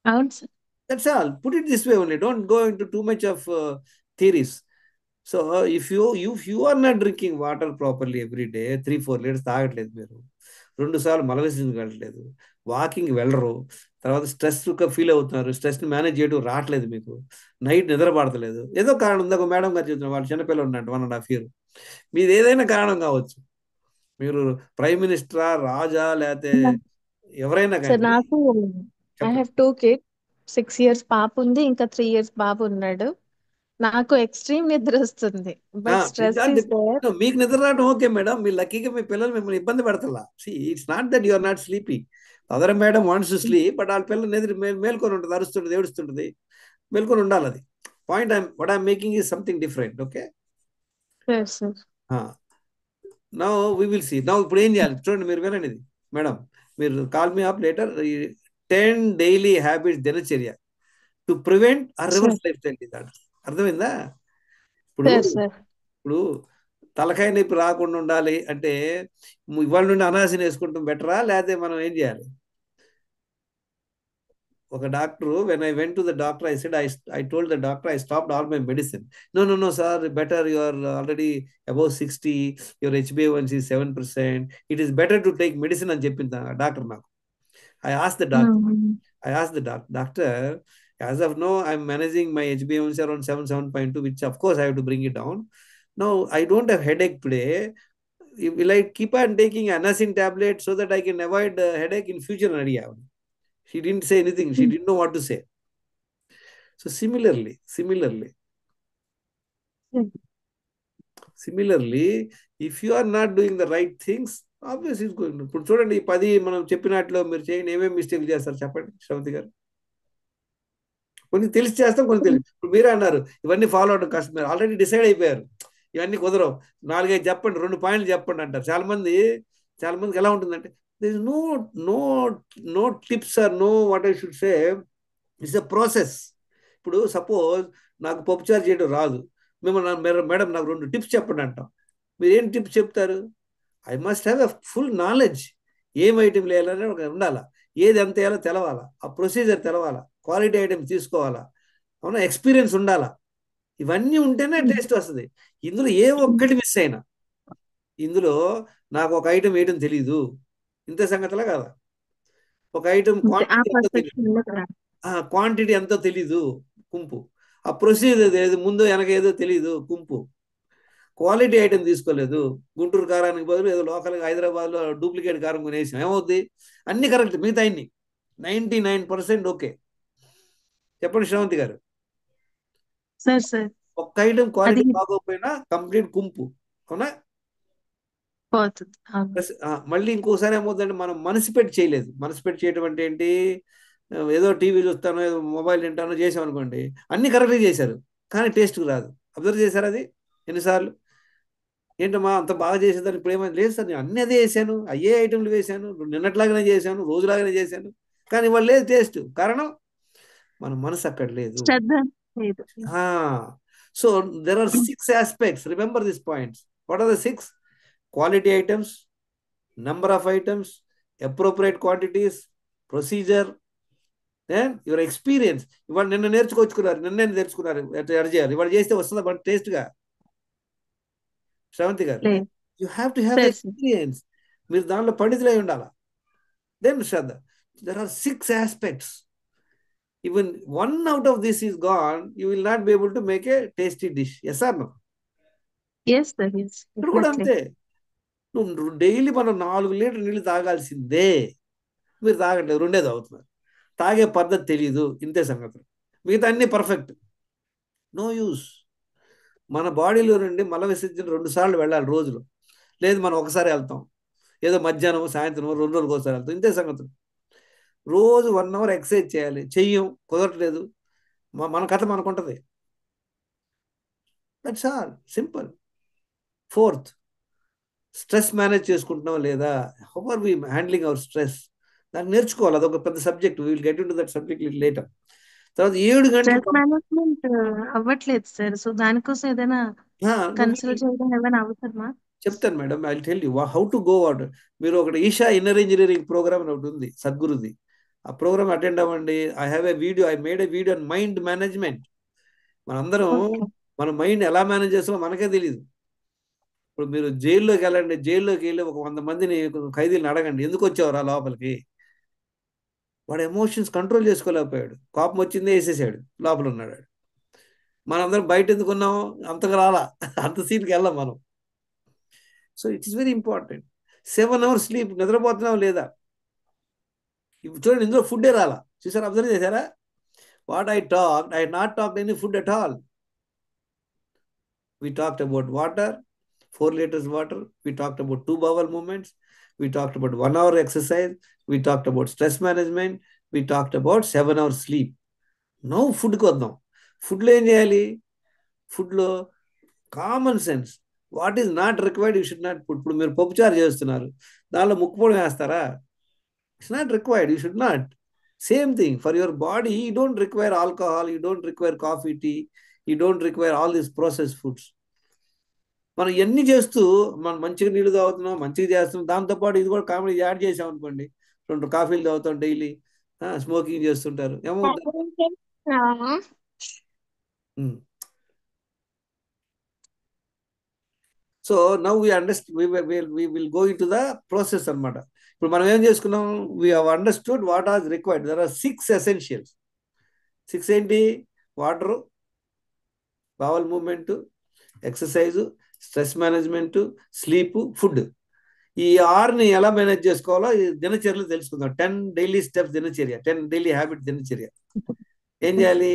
అవును sir. That's all. Put it this way only. Don't go into too much of theories. So if you are not drinking water properly every day, 3-4 liters తాగట్లేదు, మీరు 2 సార్లు మలవిసరించగలట్లేదు, వాకింగ్ వెళ్ళరు, తర్వాత స్ట్రెస్ ఫీల్ అవుతున్నారు, స్ట్రెస్ని మేనేజ్ చేయడం రావట్లేదు, మీకు నైట్ నిద్ర పడతలేదు, ఏదో కారణం ఉంది. ఒక మేడం గారు చెప్తున్నారు, వాళ్ళు చిన్నపిల్లలు ఉన్నట్టు 1.5 years. మీది ఏదైనా కారణం కావచ్చు. మీరు ప్రైమ్ మినిస్టరా, రాజా, లేకపోతే ఎవరైనా సార్, కానీ. నాకు ఐ హావ్ 2 kids. 6 years పాప ఉంది, ఇంకా 3 years బాబు ఉన్నాడు. నాకు ఎక్స్ట్రీమ్ నిద్ర వస్తుంది, బట్ స్ట్రెస్ ఇస్ దేర్. మీకు నిద్ర రావడం ఓకే మేడం, మీ లక్కీగా మీ పిల్లలు మిమ్మల్ని ఇబ్బంది పెడతలా. It's not that you are not sleeping. Other madam wants to sleep, but వాళ్ళ పిల్లలు నిద్ర మేల్కొని ఉంటుంది, అరుస్తుంటుంది, ఏడుస్తుంటుంది, మేల్కొని ఉండాలి. అది point. What I'm making is something different. Okay, now we will see. Now ఇప్పుడు ఏం చేయాలి చూడండి, మీరు వినండి ఇది. మేడం, మీరు call me up later. 10 daily habits దినచర్య to prevent or reverse lifestyle disorder. అర్థమైందా? ఇప్పుడు తలకాయ నొప్పి రాకుండా ఉండాలి అంటే ఇవాళ నుండి అనాసిన్ వేసుకుంటాం బెటరా, లేకపోతే మనం ఏం చేయాలి? ఒక doctor, when I went to the doctor, I said I told the doctor I stopped all my medicine. No sir, better, you are already above 60, your HbA1c 7%, it is better to take medicine అని చెప్పింది doctor నాకు. I asked the doctor, as of now, I'm managing my HbA1c around 7.2, which of course I have to bring it down. Now, I don't have headache today. Will I keep on taking Anasin tablet so that I can avoid headache in future? She didn't say anything. She didn't know what to say. So similarly, if you are not doing the right things, obviously it's going to. ఇప్పుడు చూడండి, 10 మనం చెప్పినట్లు మీరు చేయండి, ఏమేమి mistake చేస్తారు చెప్పండి శ్రవంతి గారు. కొన్ని తెలిసి చేస్తాం, కొన్ని తెలియదు. ఇప్పుడు మీరే అన్నారు ఇవన్నీ ఫాలో అవడం కష్టం, మీరు ఆల్రెడీ డిసైడ్ అయిపోయారు ఇవన్నీ కుదరవు, 4-5 చెప్పండి, 2 పాయింట్లు చెప్పండి అంటారు. చాలా మందికి ఎలా ఉంటుందంటే, there is no tips or no what I should say. It's a process. ఇప్పుడు సపోజ్ నాకు పప్పుచారు చేయడం రాదు, మేడం నాకు 2 టిప్స్ చెప్పండి అంటాం. మీరు ఏం టిప్స్ చెప్తారు? I must have a full knowledge. ఏం ఐటెం వేయాలని ఒక ఉండాలా, ఏది ఎంత వేయాలో తెలవాలా, ఆ ప్రొసీజర్ తెలవాలా, క్వాలిటీ ఐటమ్స్ తీసుకోవాలా, అవునా, ఎక్స్పీరియన్స్ ఉండాలా. ఇవన్నీ ఉంటేనే టేస్ట్ వస్తుంది. ఇందులో ఏ ఒక్కటి మిస్ అయినా, ఇందులో నాకు ఒక ఐటెం వేయడం తెలీదు, ఇంత సంగతిలా కదా. ఒక ఐటెం క్వాంటిటీ ఎంతో తెలీదు, కుంపు. ఆ ప్రొసీజర్ ఏది ముందు వెనక ఏదో తెలీదు, కుంపు. క్వాలిటీ ఐటెం తీసుకోలేదు, గుంటూరు కారానికి బదులు ఏదో లోకల్గా హైదరాబాద్లో డూప్లికేట్ కారం కొనేసాం, ఏమవుద్ది? అన్ని కరెక్ట్, మిగతా అన్ని 99% ఓకే. చెప్పండి శ్రవంతి గారు. సార్ ఒక్క ఐటెం క్వాలిటీ అది బాగోకపోయినా కంప్లీట్ కుంపు, అవునా? పోతుంది. మళ్ళీ ఇంకోసారి ఏమవుతుందంటే మనం మనసు పెట్టి చేయలేదు. మనసు పెట్టి చేయడం అంటే ఏంటి? ఏదో టీవీ చూస్తానో ఏదో మొబైల్ తింటానో చేసాం అనుకోండి, అన్ని కరెక్ట్గా చేశారు కానీ టేస్ట్కి రాదు. అబ్జర్వ్ చేశారు అది ఎన్నిసార్లు? ఏంటమ్మా అంత బాగా చేసేదాన్ని ఇప్పుడు ఏమైనా లేదు సార్, నేను అన్ని అదే వేసాను, అయ్యే ఐటెంలు వేసాను, నిన్నట్లాగానే చేశాను, రోజులాగానే చేశాను, కానీ ఇవాళ లేదు టేస్ట్. కారణం మన మనసు అక్కడ లేదు. So there are 6 aspects. Remember this points. What are the 6? Quality items, number of items, appropriate quantities, procedure, and your experience. ఇవాళ నిన్న నేర్చుకోవచ్చుకున్నారు, నిన్నే నేర్చుకున్నారు ఎట్లా చేయాలి, ఇవాళ చేస్తే వస్తుందా బట్ టేస్ట్గా? శ్రవంతి గారు, you have to have experience. మీరు దాంట్లో పండితులై ఉండాలా. దెన్ శ్రద్ధ, there are 6 aspects. Even one out of this is gone, you will not be able to make a tasty dish. Yes or no? Yes sir, yes. ఇప్పుడు కూడా అంతే. నువ్వు daily మనం 4 లీటర్ నీళ్ళు తాగాల్సిందే, మీరు తాగట్లేదు, 2 తాగుతున్నారు. తాగే పద్ధతి తెలియదు, ఇంతే సంగతులు. మిగతా అన్ని పర్ఫెక్ట్, నో యూస్. మన బాడీలో నుండి మల విసర్జన 2 సార్లు వెళ్ళాలి రోజులో. లేదు మనం ఒకసారి వెళ్తాం, ఏదో మధ్యాహ్నం సాయంత్రం 2 రోజులకు ఒకసారి వెళ్తాం, ఇంతే సంగతులు. రోజు 1 hour ఎక్సర్సైజ్ చేయాలి, చెయ్యం, కుదరట్లేదు, మన కథ మనకుంటుంది. That's all, simple. 4th, stress manage చేసుకుంటున్నాం లేదా? How are we handling our stress? దాన్ని నేర్చుకోవాలి, అదొక పెద్ద subject. We will get into that subject later. తర్వాత 7 గంటలు మేనేజ్మెంట్ అవ్వట్లేదు సార్. సో దానికోసం ఏదైనా కన్సల్ట్ చేయడం ఏమైనా అవసరమా? చెప్తాను madam, I will tell you how to go out. మీరు ఒకటి ఈషా ఇన్నర్ ఇంజనీరింగ్ ప్రోగ్రామ్ ఒకటి ఉంది సద్గురుది, ఆ ప్రోగ్రామ్ అటెండ్ అవ్వండి. I have a video, I made A video on mind management. మనందరం మన మైండ్ ఎలా మేనేజ్ చేస్తామో మనకే తెలియదు. ఇప్పుడు మీరు జైల్లోకి వెళ్ళండి, జైల్లోకి వెళ్ళి ఒక 100 మందిని ఖైదీలను అడగండి, ఎందుకు వచ్చేవారు ఆ లోపలికి? వాడు ఎమోషన్స్ కంట్రోల్ చేసుకోలేకపోయాడు, కోపం వచ్చిందే వేసేసాడు, లోపల ఉన్నాడు. మనందరం బయట ఎందుకు ఉన్నాం? అంతగా రాలా, అంత సీన్కి వెళ్ళాం మనం. So it is very important. 7 hours sleep, నిద్రపోతున్నాం లేదా? చూడండి, ఇందులో ఫుడ్డే రాలా. చూసారా, అబ్జర్వ్ చేశారా? What I not talked any food at all. We talked about water, 4 liters water. We talked about 2 bowel movements. We talked about 1 hour exercise. We talked about stress management. We talked about 7 hours sleep. Now food ko vadaam. Food lo em cheyali? Food lo common sense. What is not required, you should not put. ఇప్పుడు మీరు పప్పుచారు చేస్తున్నారు, దానిలో ముక్కుపొడి వేస్తారా? It's not required, you should not. Same thing for your body. You don't require alcohol, you don't require coffee, tea, you don't require all these processed foods. మనం ఇవన్నీ చేస్తూ మనం మంచిగా నీళ్ళు తాగుతున్నాం, మంచిగా చేస్తున్నాం, దాంతోపాటు ఇది కూడా కామెడీ యాడ్ చేసాం అనుకోండి, 2 కాఫీలు తాగుతాం డైలీ, స్మోకింగ్ చేస్తుంటారు, ఏమవుతుంది? So now we understand, we will go in to the process అన్నమాట. ఇప్పుడు మనం ఏం చేసుకున్నాం? We have understood what are required. There are 6 essentials. 6 ఏంటి? Water, bowel movement, exercise, stress management, sleep, food. ఈ 6ని ఎలా మేనేజ్ చేసుకోవాలో ఈ దినచర్యలు తెలుసుకుందాం. 10 డైలీ స్టెప్స్ దినచర్య, 10 డైలీ హ్యాబిట్ దినచర్య. ఏం చేయాలి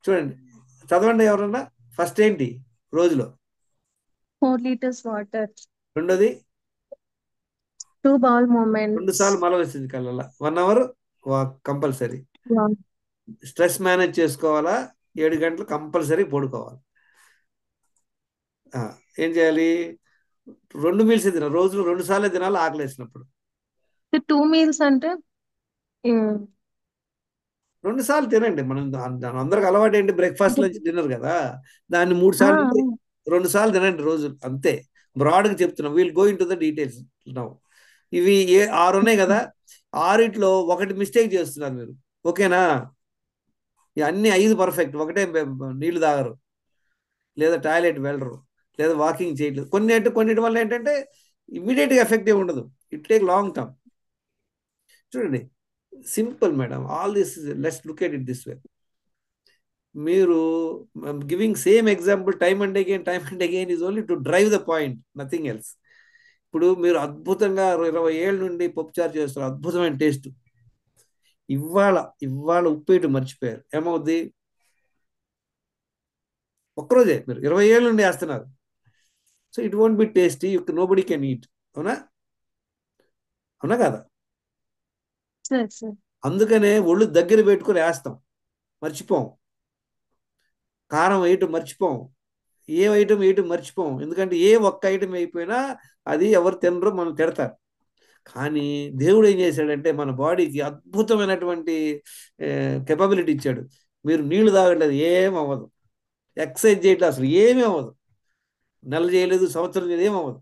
చూడండి, చదవండి ఎవరన్నా. ఫస్ట్ ఏంటి? రోజులో 4 liters వాటర్. రెండోది 2 bowel movements. 2 సార్లు మల వేసింది కళ్ళ. 1 hour walk compulsory. Stress manage చేసుకోవాలా? 7 గంటలు కంపల్సరీ పడుకోవాలి. ఏం చేయాలి? 2 మీల్స్ తినాలి, రోజులో 2 సార్లు తినాలి ఆకలి వేసినప్పుడు. 2 మీల్స్ అంటే 2 సార్లు తినండి. మనం అందరికి అలవాటు ఏంటి, బ్రేక్ఫాస్ట్, లంచ్, డిన్నర్ కదా. దాన్ని 3 ఆ, సార్లు 2 సార్లు తినండి రోజు, అంతే. బ్రాడ్గా చెప్తున్నాం. We'll go in to the details now. ఇవి 6 ఉన్నాయి కదా, 6 ఒకటి మిస్టేక్ చేస్తున్నారు మీరు. ఓకేనా? అన్ని 5 పర్ఫెక్ట్. ఒకటే నీళ్లు తాగరు, లేదా టాయిలెట్ వెళ్ళరు, లేదా వాకింగ్ చేయట్లేదు. కొన్నిటి వల్ల ఏంటంటే ఇమీడియట్గా ఎఫెక్ట్ ఏమి ఉండదు, ఇట్ టేక్ లాంగ్ టర్మ్. చూడండి, simple madam, all this, let's look at it this way. మీరు giving same example time and again is only to drive the point, nothing else. ఇప్పుడు మీరు అద్భుతంగా 20 ఏళ్ళ నుండి పప్పుచారు చేస్తారు, అద్భుతమైన టేస్ట్. ఇవాళ ఉప్పు వేయటం మర్చిపోయారు, ఏమవుద్ది? ఒక్కరోజే మీరు 20 ఏళ్ళ నుండి వేస్తున్నారు. So it won't be tasty, nobody can eat. అవునా? అవునా కదా? సార్ సార్ అందుకనే ఒళ్ళు దగ్గర పెట్టుకుని వేస్తాం, మర్చిపోం. కారం వేయటం మర్చిపోం, ఏ ఐటమ్ వేయటం మర్చిపోం. ఎందుకంటే ఏ ఒక్క ఐటమ్ అయిపోయినా అది ఎవరు తినరో మనం తిడతారు. కానీ దేవుడు ఏం చేశాడంటే మన బాడీకి అద్భుతమైనటువంటి కెపబిలిటీ ఇచ్చాడు. మీరు నీళ్లు తాగట్లేదు, ఏం అవ్వదు. ఎక్సర్సైజ్ చేయట్లేదు, అసలు ఏమీ అవ్వదు. నెల చేయలేదు, సంవత్సరం చేయలేదు, ఏం అవ్వదు.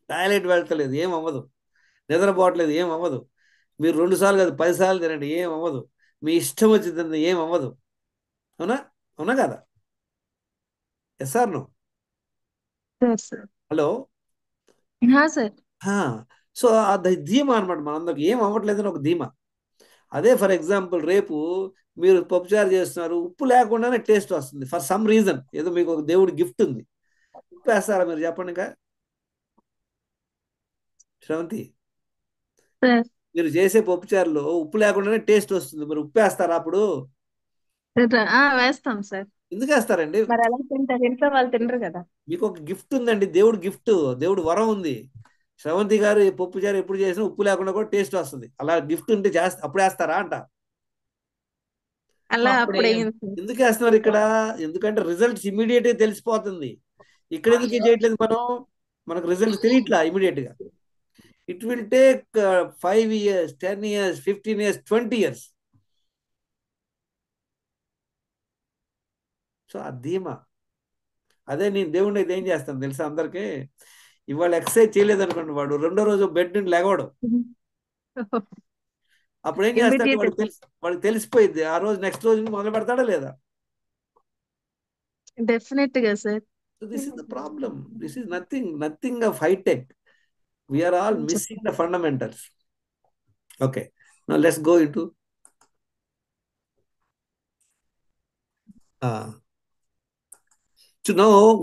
టాయిలెట్ వెళ్తలేదు, ఏం అవ్వదు. నిద్రపోవట్లేదు, ఏం అవ్వదు. మీరు 2 సార్లు కాదు 10 సార్లు తినండి, ఏం అవ్వదు. మీ ఇష్టం వచ్చింది, ఏం అవ్వదు. అవునా? అవునా కదా? Yes or no? Sir hello. Sir so అది ధీమా అనమాట, మనందరికి ఏం అవ్వట్లేదని ఒక ధీమా. అదే ఫర్ ఎగ్జాంపుల్ రేపు మీరు పప్పుచారు చేస్తున్నారు, ఉప్పు లేకుండానే టేస్ట్ వస్తుంది ఫర్ సమ్ రీజన్. ఏదో మీకు ఒక దేవుడి గిఫ్ట్ ఉంది. ఉప్పు వేస్తారా మీరు? చెప్పండి. ఇంకా శ్రవంతి, సార్ మీరు చేసే పప్పుచారులో ఉప్పు లేకుండానే టేస్ట్ వస్తుంది, మరి ఉప్పు వేస్తారా అప్పుడు? వేస్తాం సార్. ఎందుకు వేస్తారండి? మరి ఎలా తింటారు? ఇంట్లో వాళ్ళు తినరు కదా. మీకు ఒక గిఫ్ట్ ఉందండి, దేవుడి గిఫ్ట్, దేవుడి వరం ఉంది. శ్రవంతి గారు పప్పుచారు ఎప్పుడు చేసినా ఉప్పు లేకుండా కూడా టేస్ట్ వస్తుంది. అలా గిఫ్ట్ ఉంటే అప్పుడు వేస్తారా అంట? అలా అప్పుడే అప్పుడు అయ్యింది సార్. ఎందుకు వేస్తున్నారు ఇక్కడ? ఎందుకంటే రిజల్ట్స్ ఇమీడియట్ గా తెలిసిపోతుంది. ఇక్కడ ఎందుకు చేయట్లేదు మనం? మనకు రిజల్ట్స్ తెలియట్లా ఇమీడియట్ గా. It will take 5 years, 10 years, 15 years, 20 years. So ఆ ధీమా అదే. నేను దేవుడిని అయితే ఏం చేస్తాను తెలుసా అందరికి? ఇవాళ ఎక్సర్సైజ్ చేయలేదు అనుకోండి, వాడు 2వ రోజు బెడ్ నుండి లేవడు. అప్పుడు ఏం చేస్తాడు? వాడికి తెలిసిపోయింది. ఆ రోజు నెక్స్ట్ రోజు నుండి మొదలు పెడతాడా లేదా? డెఫినెట్ గా sir. So this is the problem. This is nothing of high tech. We are all missing the fundamentals. Okay. Now let's go into so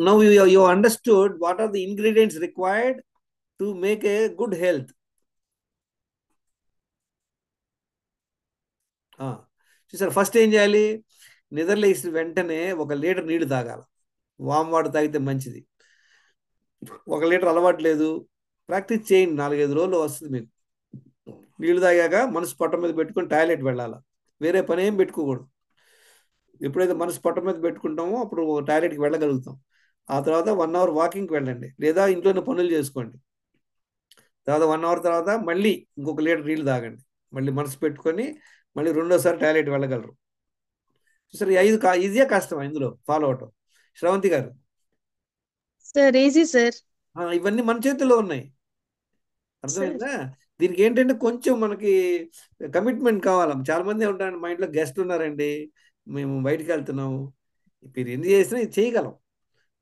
now you understood what are the ingredients required to make a good health. చూసారు? First ఏం చేయాలి? నిద్రలేసిన వెంటనే 1 litre నీళ్లు తాగాలి. Warm water తాగితే మంచిది. 1 litre అలవాటు లేదు, ప్రాక్టీస్ చేయండి. 4-5 రోజులు వస్తుంది మీకు. నీళ్లు తాగాక మనసు పొట్ట మీద పెట్టుకొని టాయిలెట్ వెళ్ళాలి, వేరే పని ఏం పెట్టుకోకూడదు. ఎప్పుడైతే మనసు పొట్ట మీద పెట్టుకుంటామో అప్పుడు టాయిలెట్కి వెళ్ళగలుగుతాం. ఆ తర్వాత 1 అవర్ వాకింగ్కి వెళ్ళండి, లేదా ఇంట్లోనే పనులు చేసుకోండి. తర్వాత 1 అవర్ తర్వాత మళ్ళీ 1 లీటర్ నీళ్లు తాగండి, మళ్ళీ మనసు పెట్టుకొని మళ్ళీ 2వసారి టాయిలెట్ వెళ్ళగలరు. చూసారు? 5 ఈజీగా కష్టం ఇందులో ఫాలో అవటం. శ్రవంతి గారు, సార్ ఈజీ సార్. ఇవన్నీ మన చేతుల్లో ఉన్నాయి, అర్థమైందా? దీనికి ఏంటంటే కొంచెం మనకి కమిట్మెంట్ కావాలి. చాలా మంది ఉంటారండి, మా ఇంట్లో గెస్ట్ ఉన్నారండి, మేము బయటికి వెళ్తున్నాము, మీరు ఎన్ని చేసినా ఇది చేయగలం.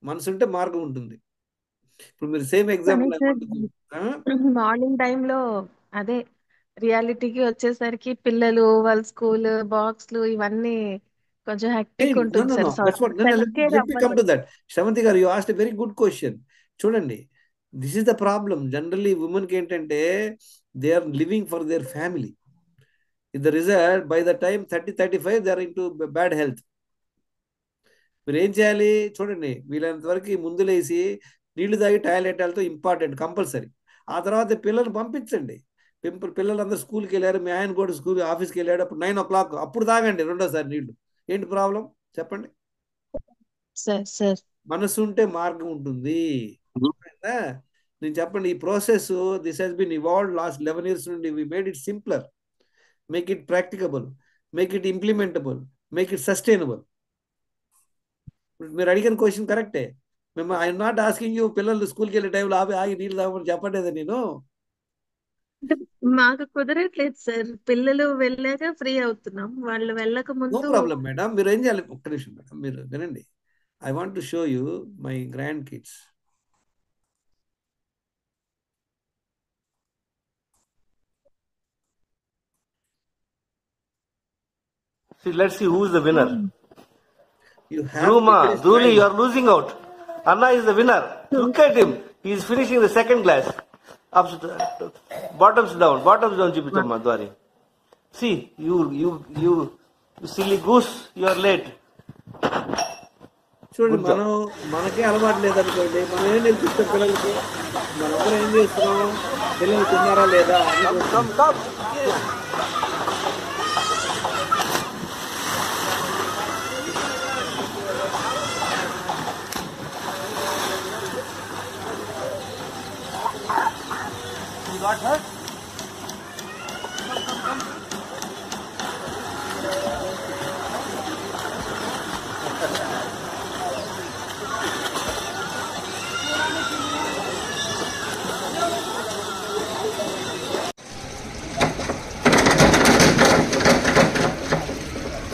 మనసు ఉంటే మార్గం ఉంటుంది. ఇప్పుడు మీరు సేమ్ ఎగ్జాంపుల్ మార్నింగ్ టైంలో అదే రియాలిటీకి వచ్చేసరికి పిల్లలు వాళ్ళ స్కూల్ బాక్స్లు ఇవన్నీ కొంచెం హెక్టిక్ ఉంటుంది సార్. సెల్ఫ్ కేర్ అవ్వదు. శ్రవంతి గారు, you asked a very good question. చూడండి, this is the problem. Generally ఉమెన్కి ఏంటంటే they are living for their family. In the result by the time 30-35 they are into bad health. మీరు ఏం చేయాలి? చూడండి, వీలైనంత వరకు ముందు లేసి నీళ్లు తాగి టాయిలెట్ వెళ్తే ఇంపార్టెంట్, కంపల్సరీ. ఆ తర్వాత పిల్లల్ని పంపించండి. పిల్లలందరూ స్కూల్కి వెళ్ళారు, మీ ఆయన కూడా ఆఫీస్కి వెళ్ళాడు, అప్పుడు 9 o'clock అప్పుడు తాగండి 2వసారి నీళ్లు. ఏంటి ప్రాబ్లం చెప్పండి? సార్ మనసు ఉంటే మార్గం ఉంటుంది. నేను చెప్పండి, ఈ process this has been evolved last 11 years నుండి. We made it simpler, make it practicable, make it implementable, make it sustainable. మీరు అడిగిన క్వశ్చన్ కరెక్టే. మేము ఐఎమ్ నాట్ ఆస్కింగ్ యూ పిల్లలు స్కూల్కి వెళ్ళే టైంలో ఆగి నీళ్ళు తాగమని చెప్పలేదా నేను. అంటే మాకు కుదరట్లేదు సార్. పిల్లలు వెళ్ళాక ఫ్రీ అవుతున్నాం, వాళ్ళు వెళ్ళక నో ముందు. Problem madam. మీరు ఏం చేయాలి, ఒక్క నిమిషం మేడం, మీరు వినండి. I want to show you my grand kids. See, let's see who is the winner. You have Druma, to taste Druli, wine. you are losing out. Anna is the winner. Look at him. He is finishing the second glass. Bottoms down, Chipitama Dwari. See, you silly goose, you are late. చూడండి, మనకే అలవాటు లేదనుకోండి, మనం ఏం నేర్పిస్తాం పిల్లలకి? మనందరం ఏం చేస్తున్నాం? పిల్లలు తిన్నారా లేదా? Come. Yes. You got her?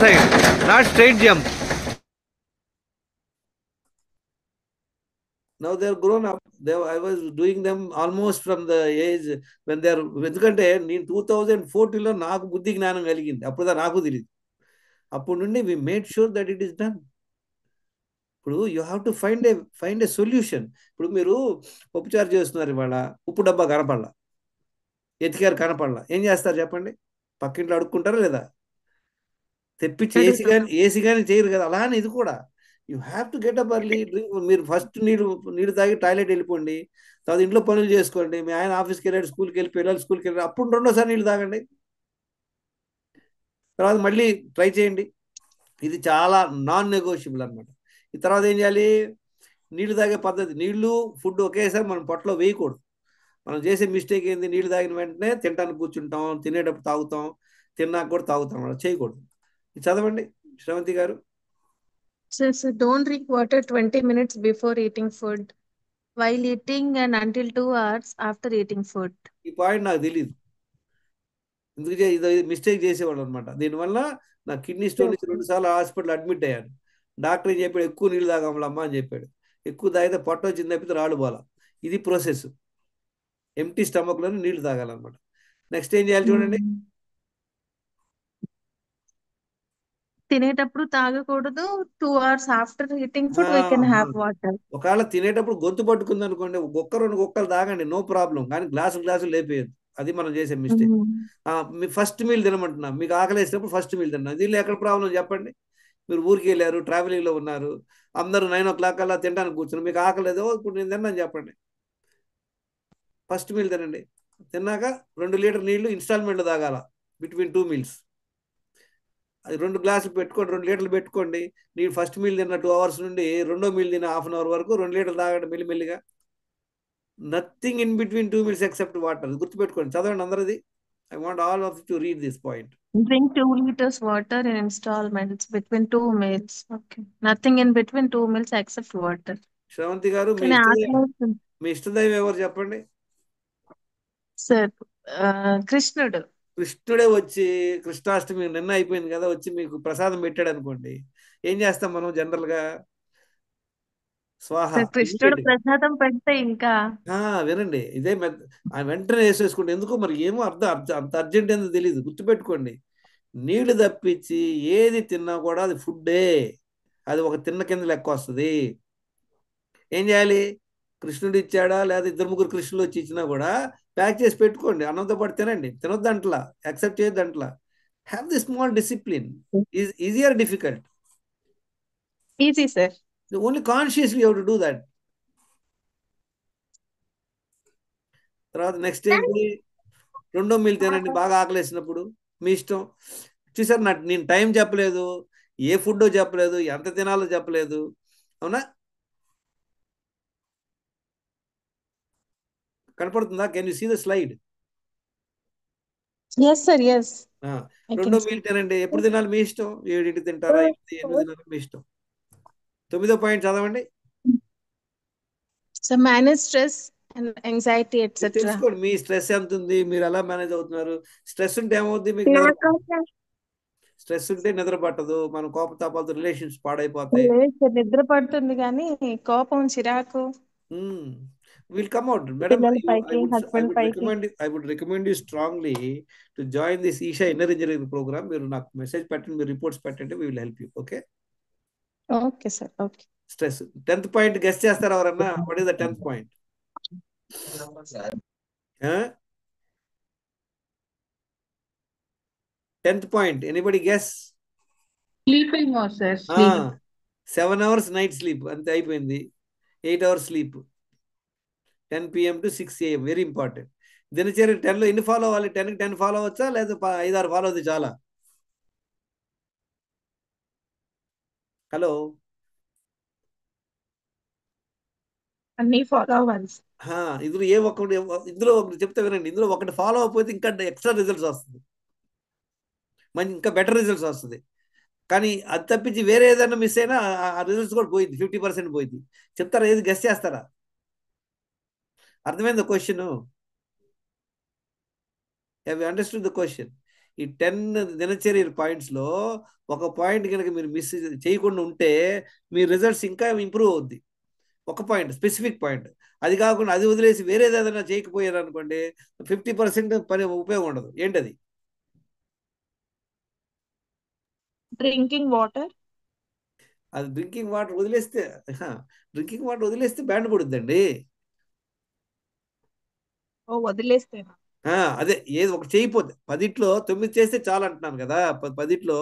Right, not straight jump. Now they are grown up. I was doing them almost from the age when they are, ఎందుకంటే నేను 2014లో నాకు బుద్ధి జ్ఞానం కలిగింది. అప్పుడు నాకు తెలియదు. అప్పుడు నుండి we made sure that it is done. ఇప్పుడు you have to find a solution. ఇప్పుడు మీరు పప్పుచారు చేస్తున్నారు, ఇవాళ ఉప్పు డబ్బా కనపడలా, ఎతికారు కనపడలా, ఏం చేస్తారు చెప్పండి? పక్కింట్లో అడుక్కుంటారా లేదా? తెప్పించి ఏసీ కానీ చేయరు కదా. అలానే ఇది కూడా, you have to get up early, drink. మీరు ఫస్ట్ నీళ్ళు తాగి టాయిలెట్ వెళ్ళిపోండి, తర్వాత ఇంట్లో పనులు చేసుకోండి. మీ ఆయన ఆఫీస్కి వెళ్ళాడు, స్కూల్కి వెళ్ళి పిల్లలు స్కూల్కి వెళ్ళారు, అప్పుడు రెండోసారి నీళ్ళు తాగండి. తర్వాత మళ్ళీ ట్రై చేయండి. ఇది చాలా నాన్ నెగోషియబుల్ అనమాట. ఈ తర్వాత ఏం చేయాలి? నీళ్లు తాగే పద్ధతి, నీళ్లు ఫుడ్ ఒకేసారి మనం పొట్టలో వేయకూడదు. మనం చేసే మిస్టేక్ ఏంది? నీళ్లు తాగిన వెంటనే తినడానికి కూర్చుంటాం, తినేటప్పుడు తాగుతాం, తిన్నాక కూడా తాగుతాం. అలా చేయకూడదు. ఇది చదవండి శ్రవంతి గారు. So don't drink water 20 minutes before eating food, while eating, and until 2 hours after eating food. ఈ పాయింట్ నాకు తెలియదు, ఎందుకంటే ఇది మిస్టేక్ చేసేవాళ్ళు అనమాట. దీనివల్ల నా కిడ్నీ స్టోన్ నుంచి 2 సార్లు హాస్పిటల్ అడ్మిట్ అయ్యాను. డాక్టర్ ఏం చెప్పాడు? ఎక్కువ నీళ్ళు తాగమలమ్మా అని చెప్పాడు. ఎక్కువ తాగితే పొట్ట వచ్చింది తప్పితే రాళ్ళు పోలా. ఇది ప్రాసెస్. ఎంటీ స్టమక్లోనే నీళ్లు తాగాలన్నమాట. నెక్స్ట్ ఏం చేయాలి చూడండి. తినేటప్పుడు తాగకూడదు. 2 hours after eating food we can have water. ఒకవేళ తినేటప్పుడు గొంతు పట్టుకుంది అనుకోండి, 1-2 గుక్కలు తాగండి, నో ప్రాబ్లం. కానీ గ్లాసులు లేపేయద్దు. అది మనం చేసే మిస్టేక్. మీ ఫస్ట్ మీల్ తినమంటున్నా, మీకు ఆకలి వేసినప్పుడు ఫస్ట్ మీల్ తిన్నా. దీనిలో ఎక్కడ ప్రాబ్లం చెప్పండి? మీరు ఊరికి వెళ్ళారు, ట్రావెలింగ్లో ఉన్నారు, అందరూ 9 o'clock అలా తినడానికి కూర్చున్నారు, మీకు ఆకలేదో ఇప్పుడు నేను తిన్నాను చెప్పండి. ఫస్ట్ మీల్ తినండి. తిన్నాక 2 లీటర్ నీళ్లు ఇన్స్టాల్మెంట్లో తాగాల బిట్వీన్ 2 meals. అది 2 గ్లాసులు పెట్టుకోండి, 2 లీటర్లు పెట్టుకోండి. నేను ఫస్ట్ మీల్ తిన్న 2 hours నుండి రెండో మీల్ తిన్న 1/2 hour వరకు 2 లీటర్లు తాగండి మెల్లిమెల్లిగా. Nothing in between 2 meals except water. గుర్తుపెట్టుకోండి, చదవండి అందరిది. I want all of you to read this point. Drink 2 liters water in installments between 2 meals. Okay. Nothing in between 2 meals except water. Sravanthi గారు, మీ ఇష్టదైవం ఎవరు చెప్పండి? సార్ కృష్ణుడు. కృష్ణుడే వచ్చి కృష్ణాష్టమి నిన్న అయిపోయింది కదా, వచ్చి మీకు ప్రసాదం పెట్టాడు అనుకోండి, ఏం చేస్తాం మనం జనరల్ గా? స్వాహ. కృష్ణుడు ప్రసాదం పెడితే ఇంకా వినండి, ఇదే వెంటనే వేసేసుకోండి. ఎందుకో మరి ఏమో అంత అర్జెంట్ ఏందో తెలియదు. గుర్తుపెట్టుకోండి, నీళ్లు తప్పించి ఏది తిన్నా కూడా అది ఫుడ్డే, అది ఒక తిన్న కింద లెక్క వస్తుంది. ఏం చేయాలి? కృష్ణుడు ఇచ్చాడా లేదా 2-3 కృష్ణులు వచ్చి ఇచ్చినా కూడా ప్యాక్ చేసి పెట్టుకోండి, అన్నంతో పాటు తినండి. తినొద్దంట్లా, యాక్సెప్ట్ చేయొద్దంట్లా. Have the small discipline. Is easy or difficult? Easy sir. Only consciously you have to do that. తర్వాత నెక్స్ట్ ఏంటి? రెండో మీల్ తినండి బాగా ఆకలేసినప్పుడు, మీ ఇష్టం. చూసారు, నేను టైం చెప్పలేదు, ఏ ఫుడ్డో చెప్పలేదు, ఎంత తినాలో చెప్పలేదు, అవునా? కనపడుతుందా? Can you see the slide? Yes sir, yes. రెండో మీల్ తినండి. ఎప్పుడు తినాలి మీ ఇష్టం. 7 తింటారా, 8 తినారా మీ ఇష్టం. 9వ పాయింట్ చదవండి. So manage stress and anxiety etcetera. తెలుసుకోండి మీ స్ట్రెస్ ఎంత ఉంది, మీరు ఎలా మేనేజ్ అవుతున్నారు. స్ట్రెస్ ఉంటే ఏమవుద్ది, మీకు నిద్ర స్ట్రెస్ ఉంటే నిద్ర పట్టదు, మన కోపతాపాలతో రిలేషన్స్ పాడైపోతాయి. లేదు సార్, నిద్ర పడుతుంది కానీ కోపం, చిరాకు. Will come out, madam. పిల్లల పైకి, హస్బెండ్ పైకి. I would recommend you strongly to join this Isha Inner Engineering program. మీరు నాకు మెసేజ్ పెట్టండి, మీరు రిపోర్ట్స్ పెట్టండి, we will help you. Okay? Okay sir, okay. Stress. 10th point guess చేస్తారా ఎవరన్నా? What is the 10th point? 10th point, anybody guess? Sleeping sir, sleeping. 7 hours night sleep, అంతే అయిపోయింది. 8 hours sleep, 10 PM to 6 AM. Very important. దినచర్య 10లో ఎన్ని follow అవ్వాలి? 10కి 10 follow అవ్వచ్చా, లేదా 5-6 follow అవుతుంది చాలా? హలో, అన్ని ఫాలో అవ్వాలి. ఇందులో ఒకటి చెప్తే వినండి. ఇందులో ఒకటి ఫాలో అవ్వకపోతే ఇంకా ఎక్స్ట్రా రిజల్ట్స్ వస్తుంది, ఇంకా బెటర్ రిజల్ట్స్ వస్తుంది. కానీ అది తప్పించి వేరే ఏదైనా మిస్ అయినా ఆ రిజల్ట్స్ కూడా పోయింది, 50% పోయింది. చెప్తారా? ఏది గెస్ చేస్తారా? అర్థమైంది question? Have you understood the question? ఈ 10 దినచర్య పాయింట్స్ లో ఒక పాయింట్ కనుక మీరు మిస్ చేయకుండా ఉంటే మీ రిజల్ట్స్ ఇంకా ఇంప్రూవ్ అవుద్ది. ఒక పాయింట్, స్పెసిఫిక్ పాయింట్. అది కాకుండా అది వదిలేసి వేరేది ఏదైనా చేయకపోయారు అనుకోండి, 50% పని ఉపయోగం ఉండదు. ఏంటది? Drinking water. అది డ్రింకింగ్ వాటర్ వదిలేస్తే బ్యాండ్ పడుద్దండి. వదిలేస్తే అదే, ఏది ఒకటి చేయకపోతే 10లో 9 చేస్తే చాలు అంటున్నాను కదా. 10లో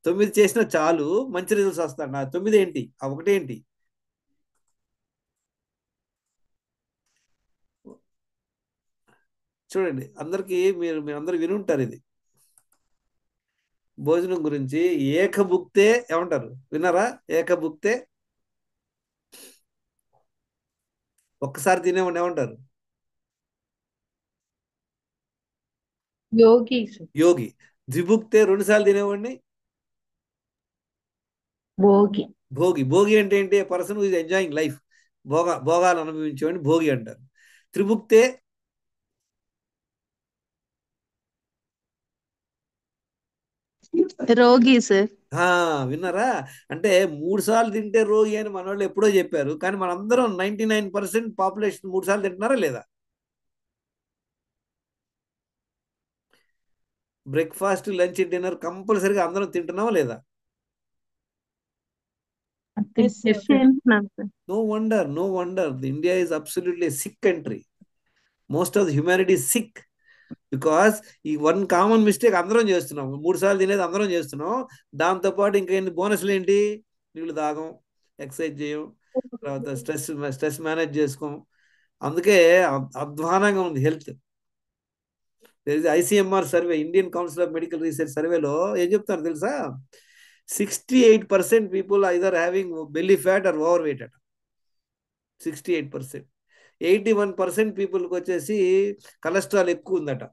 9 చేసినా చాలు, మంచి రిజల్ట్స్ వస్తాడు. ఆ 9 ఏంటి, ఆ ఒకటేంటి? చూడండి, అందరికీ మీరందరూ వినుంటారు ఇది భోజనం గురించి. ఏకభుక్తే ఏమంటారు, విన్నారా? ఏకభుక్తే, ఒక్కసారి తినేవాడిని ఏమంటారు? యోగి. ద్విభుక్తే, 2 సార్లు తినేవాడిని భోగి. భోగి అంటే ఏంటి? పర్సన్ ఈజ్ ఎంజాయింగ్ లైఫ్, భోగాలు అనుభవించేవాడిని భోగి అంటారు. త్రిభుక్తే, రోగి సార్. విన్నారా? అంటే 3 సార్లు తింటే రోగి అని మన వాళ్ళు ఎప్పుడో చెప్పారు. కానీ మనందరం 99% పాపులేషన్ 3 సార్లు తింటున్నారా లేదా? బ్రేక్ఫాస్ట్, లంచ్, డిన్నర్ కంపల్సరీగా అందరం తింటున్నావా లేదా? No wonder. India is absolutely a sick country. Most of the humanity is sick. Because ఈ వన్ కామన్ మిస్టేక్ అందరం చేస్తున్నాం. 3 సార్లు తినేది అందరం చేస్తున్నాం. దాంతోపాటు ఇంకా ఎన్ని బోనస్లు ఏంటి? నీళ్ళు తాగం, ఎక్సర్సైజ్ చేయం, తర్వాత స్ట్రెస్ మేనేజ్ చేసుకోం. అందుకే అధ్వానంగా ఉంది health. ICMR survey, Indian council of medical research సర్వేలో ఏం చెప్తారు తెలుసా? 68% people either having belly fat are over weight అట. 68%. 81% పీపుల్కి వచ్చేసి కొలెస్ట్రాల్ ఎక్కువ ఉందట.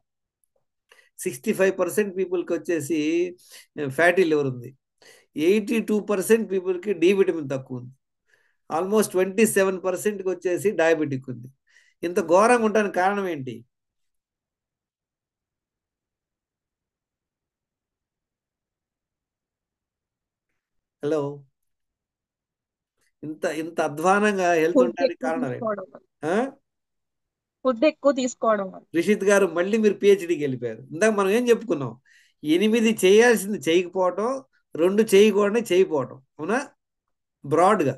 65% పీపుల్కి వచ్చేసి ఫ్యాటీ లివర్ ఉంది. 82% పీపుల్కి డి విటమిన్ తక్కువ ఉంది. ఆల్మోస్ట్ 27%కి వచ్చేసి డయాబెటిక్ ఉంది. ఇంత ఘోరంగా ఉండడానికి కారణం ఏంటి? హలో, ఇంత అధ్వానంగా హెల్త్ ఉండడానికి కారణం ఏంటి? ఫుడ్ ఎక్కువ తీసుకోవడం. రిషిత్ గారు, మళ్ళీ మీరు పిహెచ్డికి వెళ్ళిపోయారు. ఇందాక మనం ఏం చెప్పుకున్నాం? 8 చేయాల్సింది చేయకపోవటం, 2 చేయకూడని చేయకపోవటం. అవునా? బ్రాడ్గా.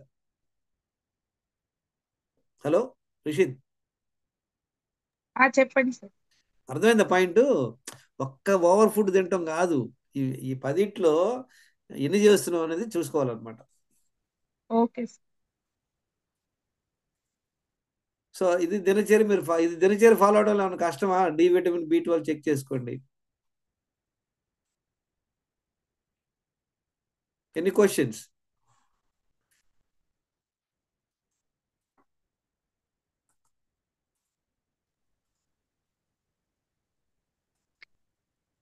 హలో రిషిత్, చెప్పండి సార్. అర్థమైందా పాయింట్? ఒక్క ఓవర్ ఫుడ్ తినటం కాదు, ఈ 10లో ఎన్ని చేస్తున్నాం అనేది చూసుకోవాలన్నమాట. ఓకే. సో ఇది దినచర్య ఫాలో అవడం ఏమైనా కష్టమా? డి విటమిన్, B12 చెక్ చేసుకోండి. ఎన్ని questions?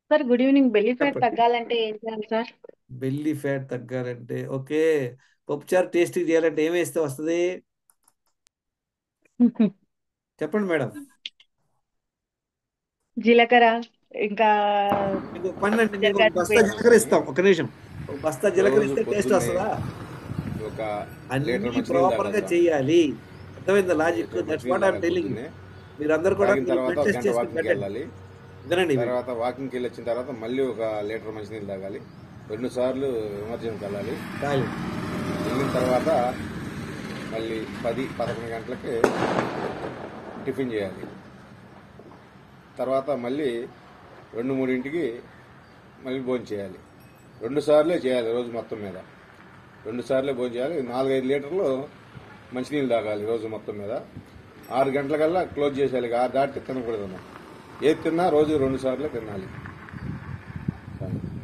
Sir good evening. Belly fat చెప్పండి. తగ్గాలంటే ఏం చేయాలి సార్? బెల్లీ ఫ్యాట్ తగ్గాలంటే ఓకే, పప్పుచారు టేస్టీ చేయాలంటే ఏం వేస్తే వస్తుంది చెప్పండి మేడం. జీలకర్ర ఇంకా మీకు పని అంటే మీకు ఒక జీలకర్ర బస్తా వేసి జీలకర్ర ఇస్తాం, ఒక నిమిషం. ఒక బస్తా జీలకర్ర రోజు ఇస్తే టేస్ట్ పొద్దున్నే వస్తుందా? ఒక లీటర్ అన్ని మంచినీళ్ళు ప్రాపర్ గా తాగాలి చేయాలి. అర్థమైందా లాజిక్? లీటర్ దట్స్ మంచినీళ్ళు వాట్ ఐఎమ్ తాగాలి టెల్లింగ్. పొద్దున్నే. మీరందరూ కూడా తాగిన తర్వాత బ్లడ్ ఒక టెస్ట్ గంట చేసుకుని వాకింగ్కి పెట్టండి. వెళ్ళాలి. వినండి తర్వాత వాకింగ్కి వెళ్ళి వచ్చిన తర్వాత మళ్ళీ ఒక లీటర్ మంచినీళ్ళు తాగాలి. 2 సార్లు ఎమర్జెన్సీకి వెళ్ళాలి. తాగి వెళ్ళిన తర్వాత మళ్ళీ 10-11 గంటలకి టిఫిన్ చేయాలి. తర్వాత మళ్ళీ 2-3 మళ్ళీ భోజనం చేయాలి. 2 సార్లే చేయాలి రోజు మొత్తం మీద. 2 సార్లే భోజనం చేయాలి. 4-5 లీటర్లు మంచినీళ్ళు తాగాలి రోజు మొత్తం మీద. 6 గంటలకల్లా క్లోజ్ చేసేయాలి. 6 దాటి తినకూడదు. ఏది తిన్నా రోజు 2 సార్లే తినాలి.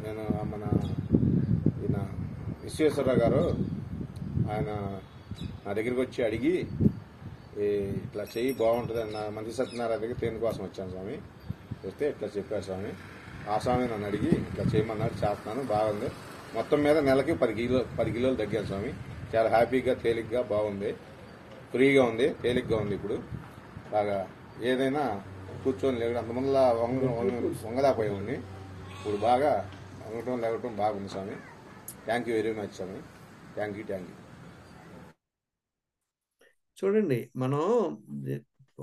నేను మన ఈయన విశ్వేశ్వరరావు గారు ఆయన నా దగ్గరికి వచ్చి అడిగి ఇట్లా చెయ్యి బాగుంటుంది నా మంత్రి సత్యనారాయణ దగ్గర తేను కోసం వచ్చాను స్వామి. వస్తే ఇట్లా చెప్పారు స్వామి. ఆ స్వామి నన్ను అడిగి ఇట్లా చేయమన్నాడు, చేస్తున్నాను, బాగుంది. మొత్తం మీద నెలకి 10 కిలోలు తగ్గాను స్వామి. చాలా హ్యాపీగా తేలిగ్గా బాగుంది, ఫ్రీగా ఉంది, తేలిగ్గా ఉంది. ఇప్పుడు బాగా ఏదైనా కూర్చొని లేవడం అంతమందిలా వంగదాపోయి ఇప్పుడు బాగా వంగటం లేవటం బాగుంది స్వామి. థ్యాంక్ యూ వెరీ మచ్ స్వామి. Thank you. చూడండి, మనం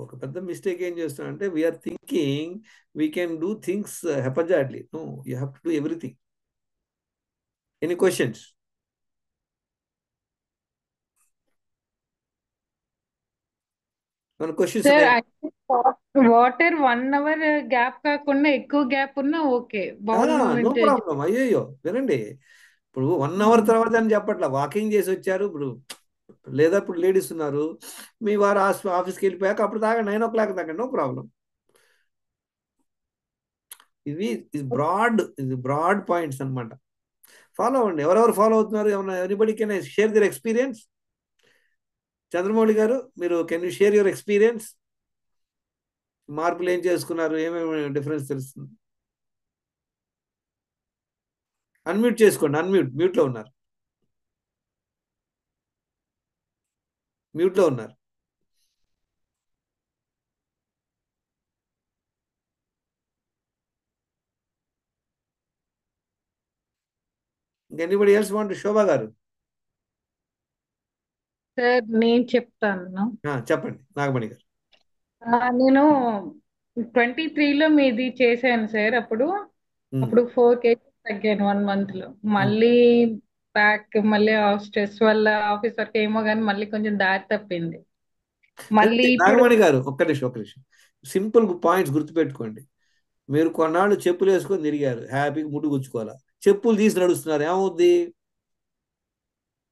ఒక పెద్ద మిస్టేక్ ఏం చేస్తున్నాం అంటే we are thinking we can do things haphazardly. No, you have to do everything. Any questions? మన questions sir water 1 hour gap కాకుండా ఎక్కువ గ్యాప్ ఉన్నా okay. Bowel no movement problem. అయ్యో వినండి, ఇప్పుడు 1 అవర్ తర్వాత అని చెప్పట్లా, వాకింగ్ చేసి వచ్చారు ఇప్పుడు, లేదా ఇప్పుడు లేడీస్ ఉన్నారు, మీ వారు ఆఫీస్కి వెళ్ళిపోయాక అప్పుడు దాకా 9 o'clock దాకా నో ప్రాబ్లం. ఇది బ్రాడ్ పాయింట్స్ అన్నమాట. ఫాలో అవ్వండి. ఎవరెవరు ఫాలో అవుతున్నారు? ఏమన్నా anybody can share their experience? Chandramouli గారు, మీరు can you share your experience? మార్పులు ఏం చేసుకున్నారు? ఏమేమి డిఫరెన్స్ తెలుస్తుంది? అన్మ్యూట్ చేసుకోండి. మ్యూట్లో ఉన్నారు. Anybody else want? శోభా గారు సార్ నేను చెప్తాను. చెప్పండి. నాగమణి గారు. నేను 23లో మీది చేశాను సార్. అప్పుడు 4 kgs తగ్గాను 1 month లో. మళ్ళీ మళ్ళీ స్ట్రెస్ వల్ల ఆఫీస్ వర్క్ ఏమో కానీ మళ్ళీ కొంచెం దారి తప్పింది. మళ్ళీ ఇప్పుడు నాగమణి గారు ఒక్క నిమిషం. సింపుల్ పాయింట్స్ గుర్తుపెట్టుకోండి. మీరు కొన్నాళ్ళు చెప్పులు వేసుకొని తిరిగారు, హ్యాపీగా ముడ్డు గుచ్చుకోవాలా. చెప్పులు తీసి నడుస్తున్నారు, ఏమవుద్ది?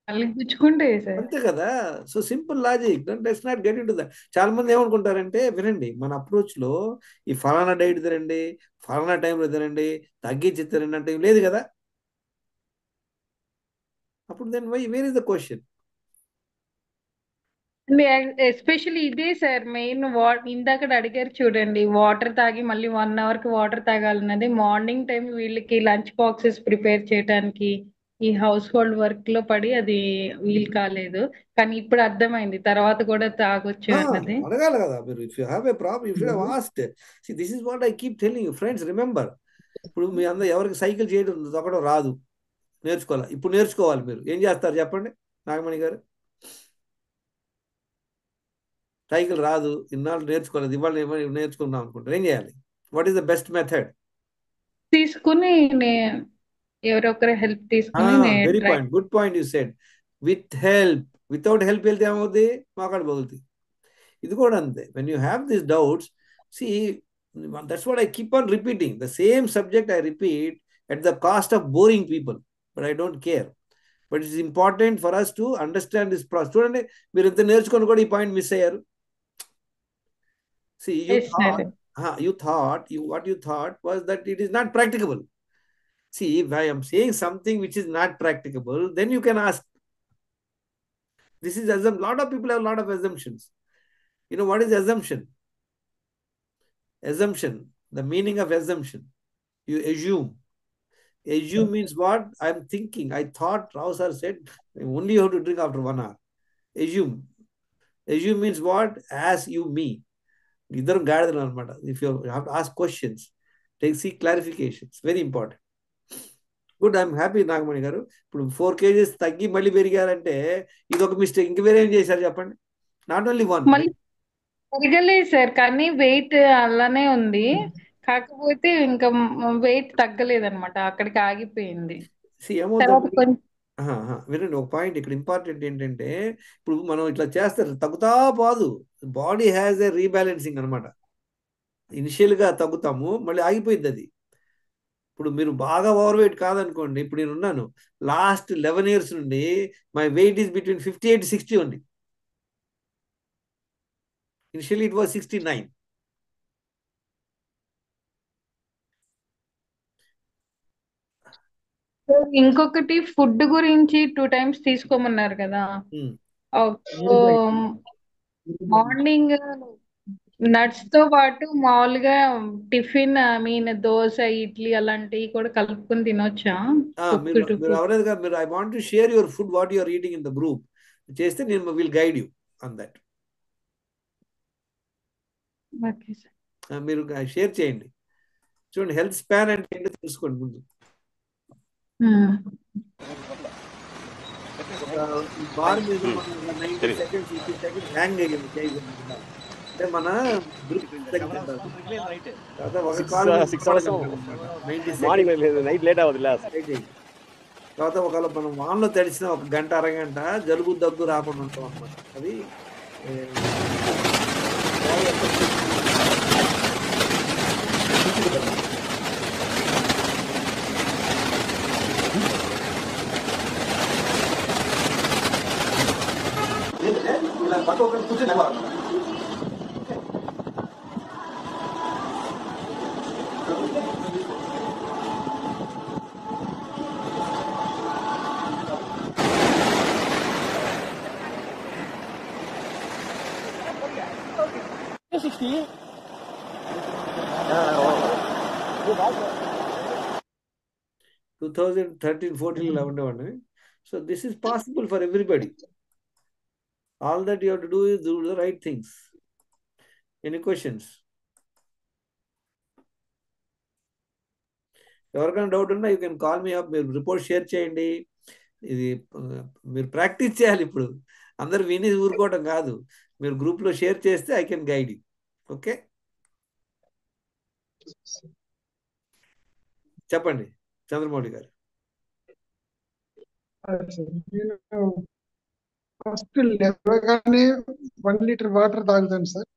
మళ్ళీ గుచ్చుకుంటే సార్. అంతే కదా. So simple logic. Don't not get into that. చాలా మంది ఏమనుకుంటారంటే, వినండి, మన అప్రోచ్ లో ఈ ఫలానా డైట్ తినండి, ఫలానా టైంలో తినండి, తగ్గించి తినండి అంటే ఏం లేదు కదా. అప్పుడు then where is the question? Especially ఇదే సార్ మెయిన్. ఇందాక అడిగారు చూడండి, వాటర్ తాగి మళ్ళీ 1 hour కి వాటర్ తాగాలన్నది. మార్నింగ్ టైం వీళ్ళకి లంచ్ బాక్సెస్ ప్రిపేర్ చేయడానికి ఈ హౌస్ హోల్డ్ వర్క్ లో పడి అది వీలు కాలేదు. కానీ ఇప్పుడు అర్థమైంది, తర్వాత కూడా తాగొచ్చు అన్నది. అడగాలి కదా మీరు. If you have a problem you should have asked. See this is what I keep telling you friends. Remember, ఇప్పుడు మీ అందరూ ఎవరికి సైకిల్ చేయడం తొక్కడం రాదు, నేర్చుకోవాలి. ఇప్పుడు నేర్చుకోవాలి. మీరు ఏం చేస్తారు చెప్పండి నాగమణి గారు? సైకిల్ రాదు, ఇన్నాళ్ళు నేర్చుకోలేదు, ఇవాళ నేర్చుకుందాం అనుకుంటారు, ఏం చేయాలి? What is the best method? తీసుకుని ఎవరొకరు హెల్ప్ తీసుకుని very point, good point you said. With help. Without help వెళ్తే ఏమవుతుంది? మోకాడు పగులుతుంది. ఇది కూడా అంతే. When you have this doubts, see, that's what I keep on repeating. The same subject I repeat at the cost of boring people, but I don't care. But it's important for us to understand this process. చూడండి, మీరు ఇంత నేర్చుకొని కూడా ఈ point miss అయ్యారు. See, what you thought was that it is not practicable. See, if I am saying something which is not practicable, then you can ask. This is assumption. Lot of people have a lot of assumptions. You know what is assumption? Assumption, the meaning of assumption. You assume. Assume means what? I'm thinking. I thought Rao sir said only you have to drink after 1 hour. Assume. Assume means what? As you me. ఇద్దరం గాడిదలు అనమాట. If you have to ask questions, seek clarifications. Very important. Good, I'm happy Nagamani గారు. ఇప్పుడు 4 kgs తగ్గి మళ్ళీ పెరిగారంటే ఇది ఒక mistake. ఇంక వేరే ఏం చేశారు చెప్పండి? Not only one. మళ్ళీ పెరగలేదు సార్, కానీ వెయిట్ అలానే ఉంది. కాకపోతే ఇంకా వెయిట్ తగ్గలేదు అనమాట, అక్కడికి ఆగిపోయింది. తర్వాత ఏమవుతుంది కొంచెం వినండి, ఒక పాయింట్ ఇక్కడ ఇంపార్టెంట్ ఏంటంటే, ఇప్పుడు మనం ఇట్లా చేస్తారు తగ్గుతా పోదు. బాడీ హ్యాస్ ఎ రీబ్యాలెన్సింగ్ అనమాట. ఇనిషియల్గా తగ్గుతాము, మళ్ళీ ఆగిపోయింది అది. ఇప్పుడు మీరు బాగా ఓవర్ వెయిట్ కాదనుకోండి, ఇప్పుడు నేను ఉన్నాను లాస్ట్ 11 years నుండి my weight is between 58 to 60 ఉంది. Initially it was 69. ఇంకొకటి ఫుడ్ గురించి 2 times తీసుకోమన్నారు కదా. మార్నింగ్ నట్స్ తో పాటు మామూలుగా టిఫిన్, దోశ, ఇడ్లీ అలాంటివి కూడా కలుపుకొని తినొచ్చా? మీరు ఎవరైనా మీరు I want to share your food what your eating in the group చేస్తే నేను will guide you on that. మీరు షేర్ చేయండి. చూడండి, హెల్త్ స్పాన్ అంటే ఏంటో తెలుసుకోండి ముందు. బార్ మీద 90 seconds 50 seconds హ్యాంగ్ అయ్యింది చేయకుండా అంటే మన గ్రూప్ తర్వాత ఒకవేళ మనం వాన్లో తడిసిన 1 గంట అరగంట జలుబు దగ్గు రాకుండా ఉంటాం అన్నమాట. అది కూర్చొని 60. 2013-14 ఇలా ఉండేవాడిని. So this is possible for everybody. All that you have to do is do the right things. Any questions? ఎవరికైనా డౌట్ ఉన్నా you can call me up. మీరు రిపోర్ట్ షేర్ చేయండి. ఇది మీరు ప్రాక్టీస్ చేయాలి. ఇప్పుడు అందరు విని ఊరుకోవటం కాదు, మీరు గ్రూప్లో షేర్ చేస్తే I can guide you. Okay, చెప్పండి చంద్రమౌళి గారు. ఫస్ట్ లేవగానే 1 లీటర్ వాటర్ తాగుతాను సార్.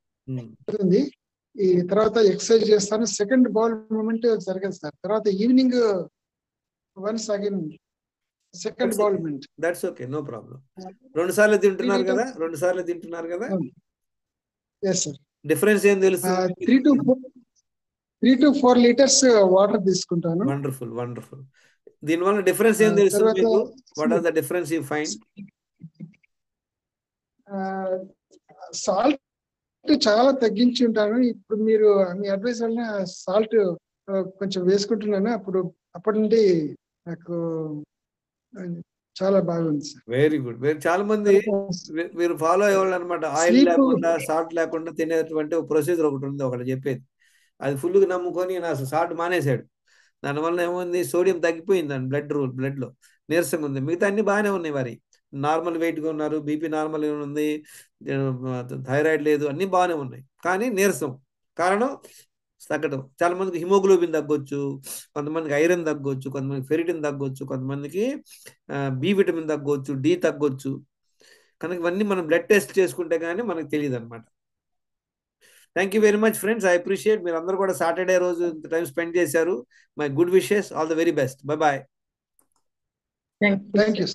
ఈ తర్వాత ఎక్సర్సైజ్ చేస్తాను. సెకండ్ బాల్ మూమెంట్ జరగదు సార్. తర్వాత evening once again second bowel movement. That's okay, no problem. 2 సార్లు తింటున్నారు కదా, 2 సార్లు తింటున్నారు కదా. yes sir. డిఫరెన్స్ ఏం తెలుసు? 3 to 4 లీటర్స్ వాటర్ తీసుకుంటాను. Wonderful wonderful. దీనివల్ల డిఫరెన్స్ ఏం తెలుసు మీకు? What are the difference you find? Salt చాలా తగ్గించి ఉంటాను. ఇప్పుడు మీరు మీ అడ్వైస్ వల్ల సాల్ట్ కొంచెం వేసుకుంటున్నాను. అప్పటి నుండి నాకు చాలా బాగుంది సార్. Very good. చాలా మంది మీరు ఫాలో అయ్యేవాళ్ళు అనమాట. ఆయిల్ లేకుండా సాల్ట్ లేకుండా తినేటువంటి ఒక ప్రొసీజర్ ఒకటి ఉంది, ఒకటి చెప్పేది. అది ఫుల్గా నమ్ముకొని నా సాల్ట్ మానేశాడు. దానివల్ల ఏముంది, సోడియం తగ్గిపోయింది అని బ్లడ్లో నీరసంగా ఉంది. మిగతా అన్ని బాగానే ఉన్నాయి. మరి నార్మల్ వెయిట్గా ఉన్నారు, బీపీ నార్మల్ ఉంది, థైరాయిడ్ లేదు, అన్ని బాగానే ఉన్నాయి. కానీ నీరసం కారణం తగ్గడం. చాలా మందికి హిమోగ్లోబిన్ తగ్గొచ్చు, కొంతమందికి ఐరన్ తగ్గొచ్చు, కొంతమందికి ఫెరిటిన్ తగ్గొచ్చు, కొంతమందికి బి విటమిన్ తగ్గొచ్చు, డి తగ్గొచ్చు. కనుక ఇవన్నీ మనం బ్లడ్ టెస్ట్ చేసుకుంటే కానీ మనకు తెలియదు అనమాట. Thank you very much friends. I appreciate మీరు అందరూ కూడా సాటర్డే రోజు టైం స్పెండ్ చేశారు. My good wishes, all the very best. Bye bye. Thank you.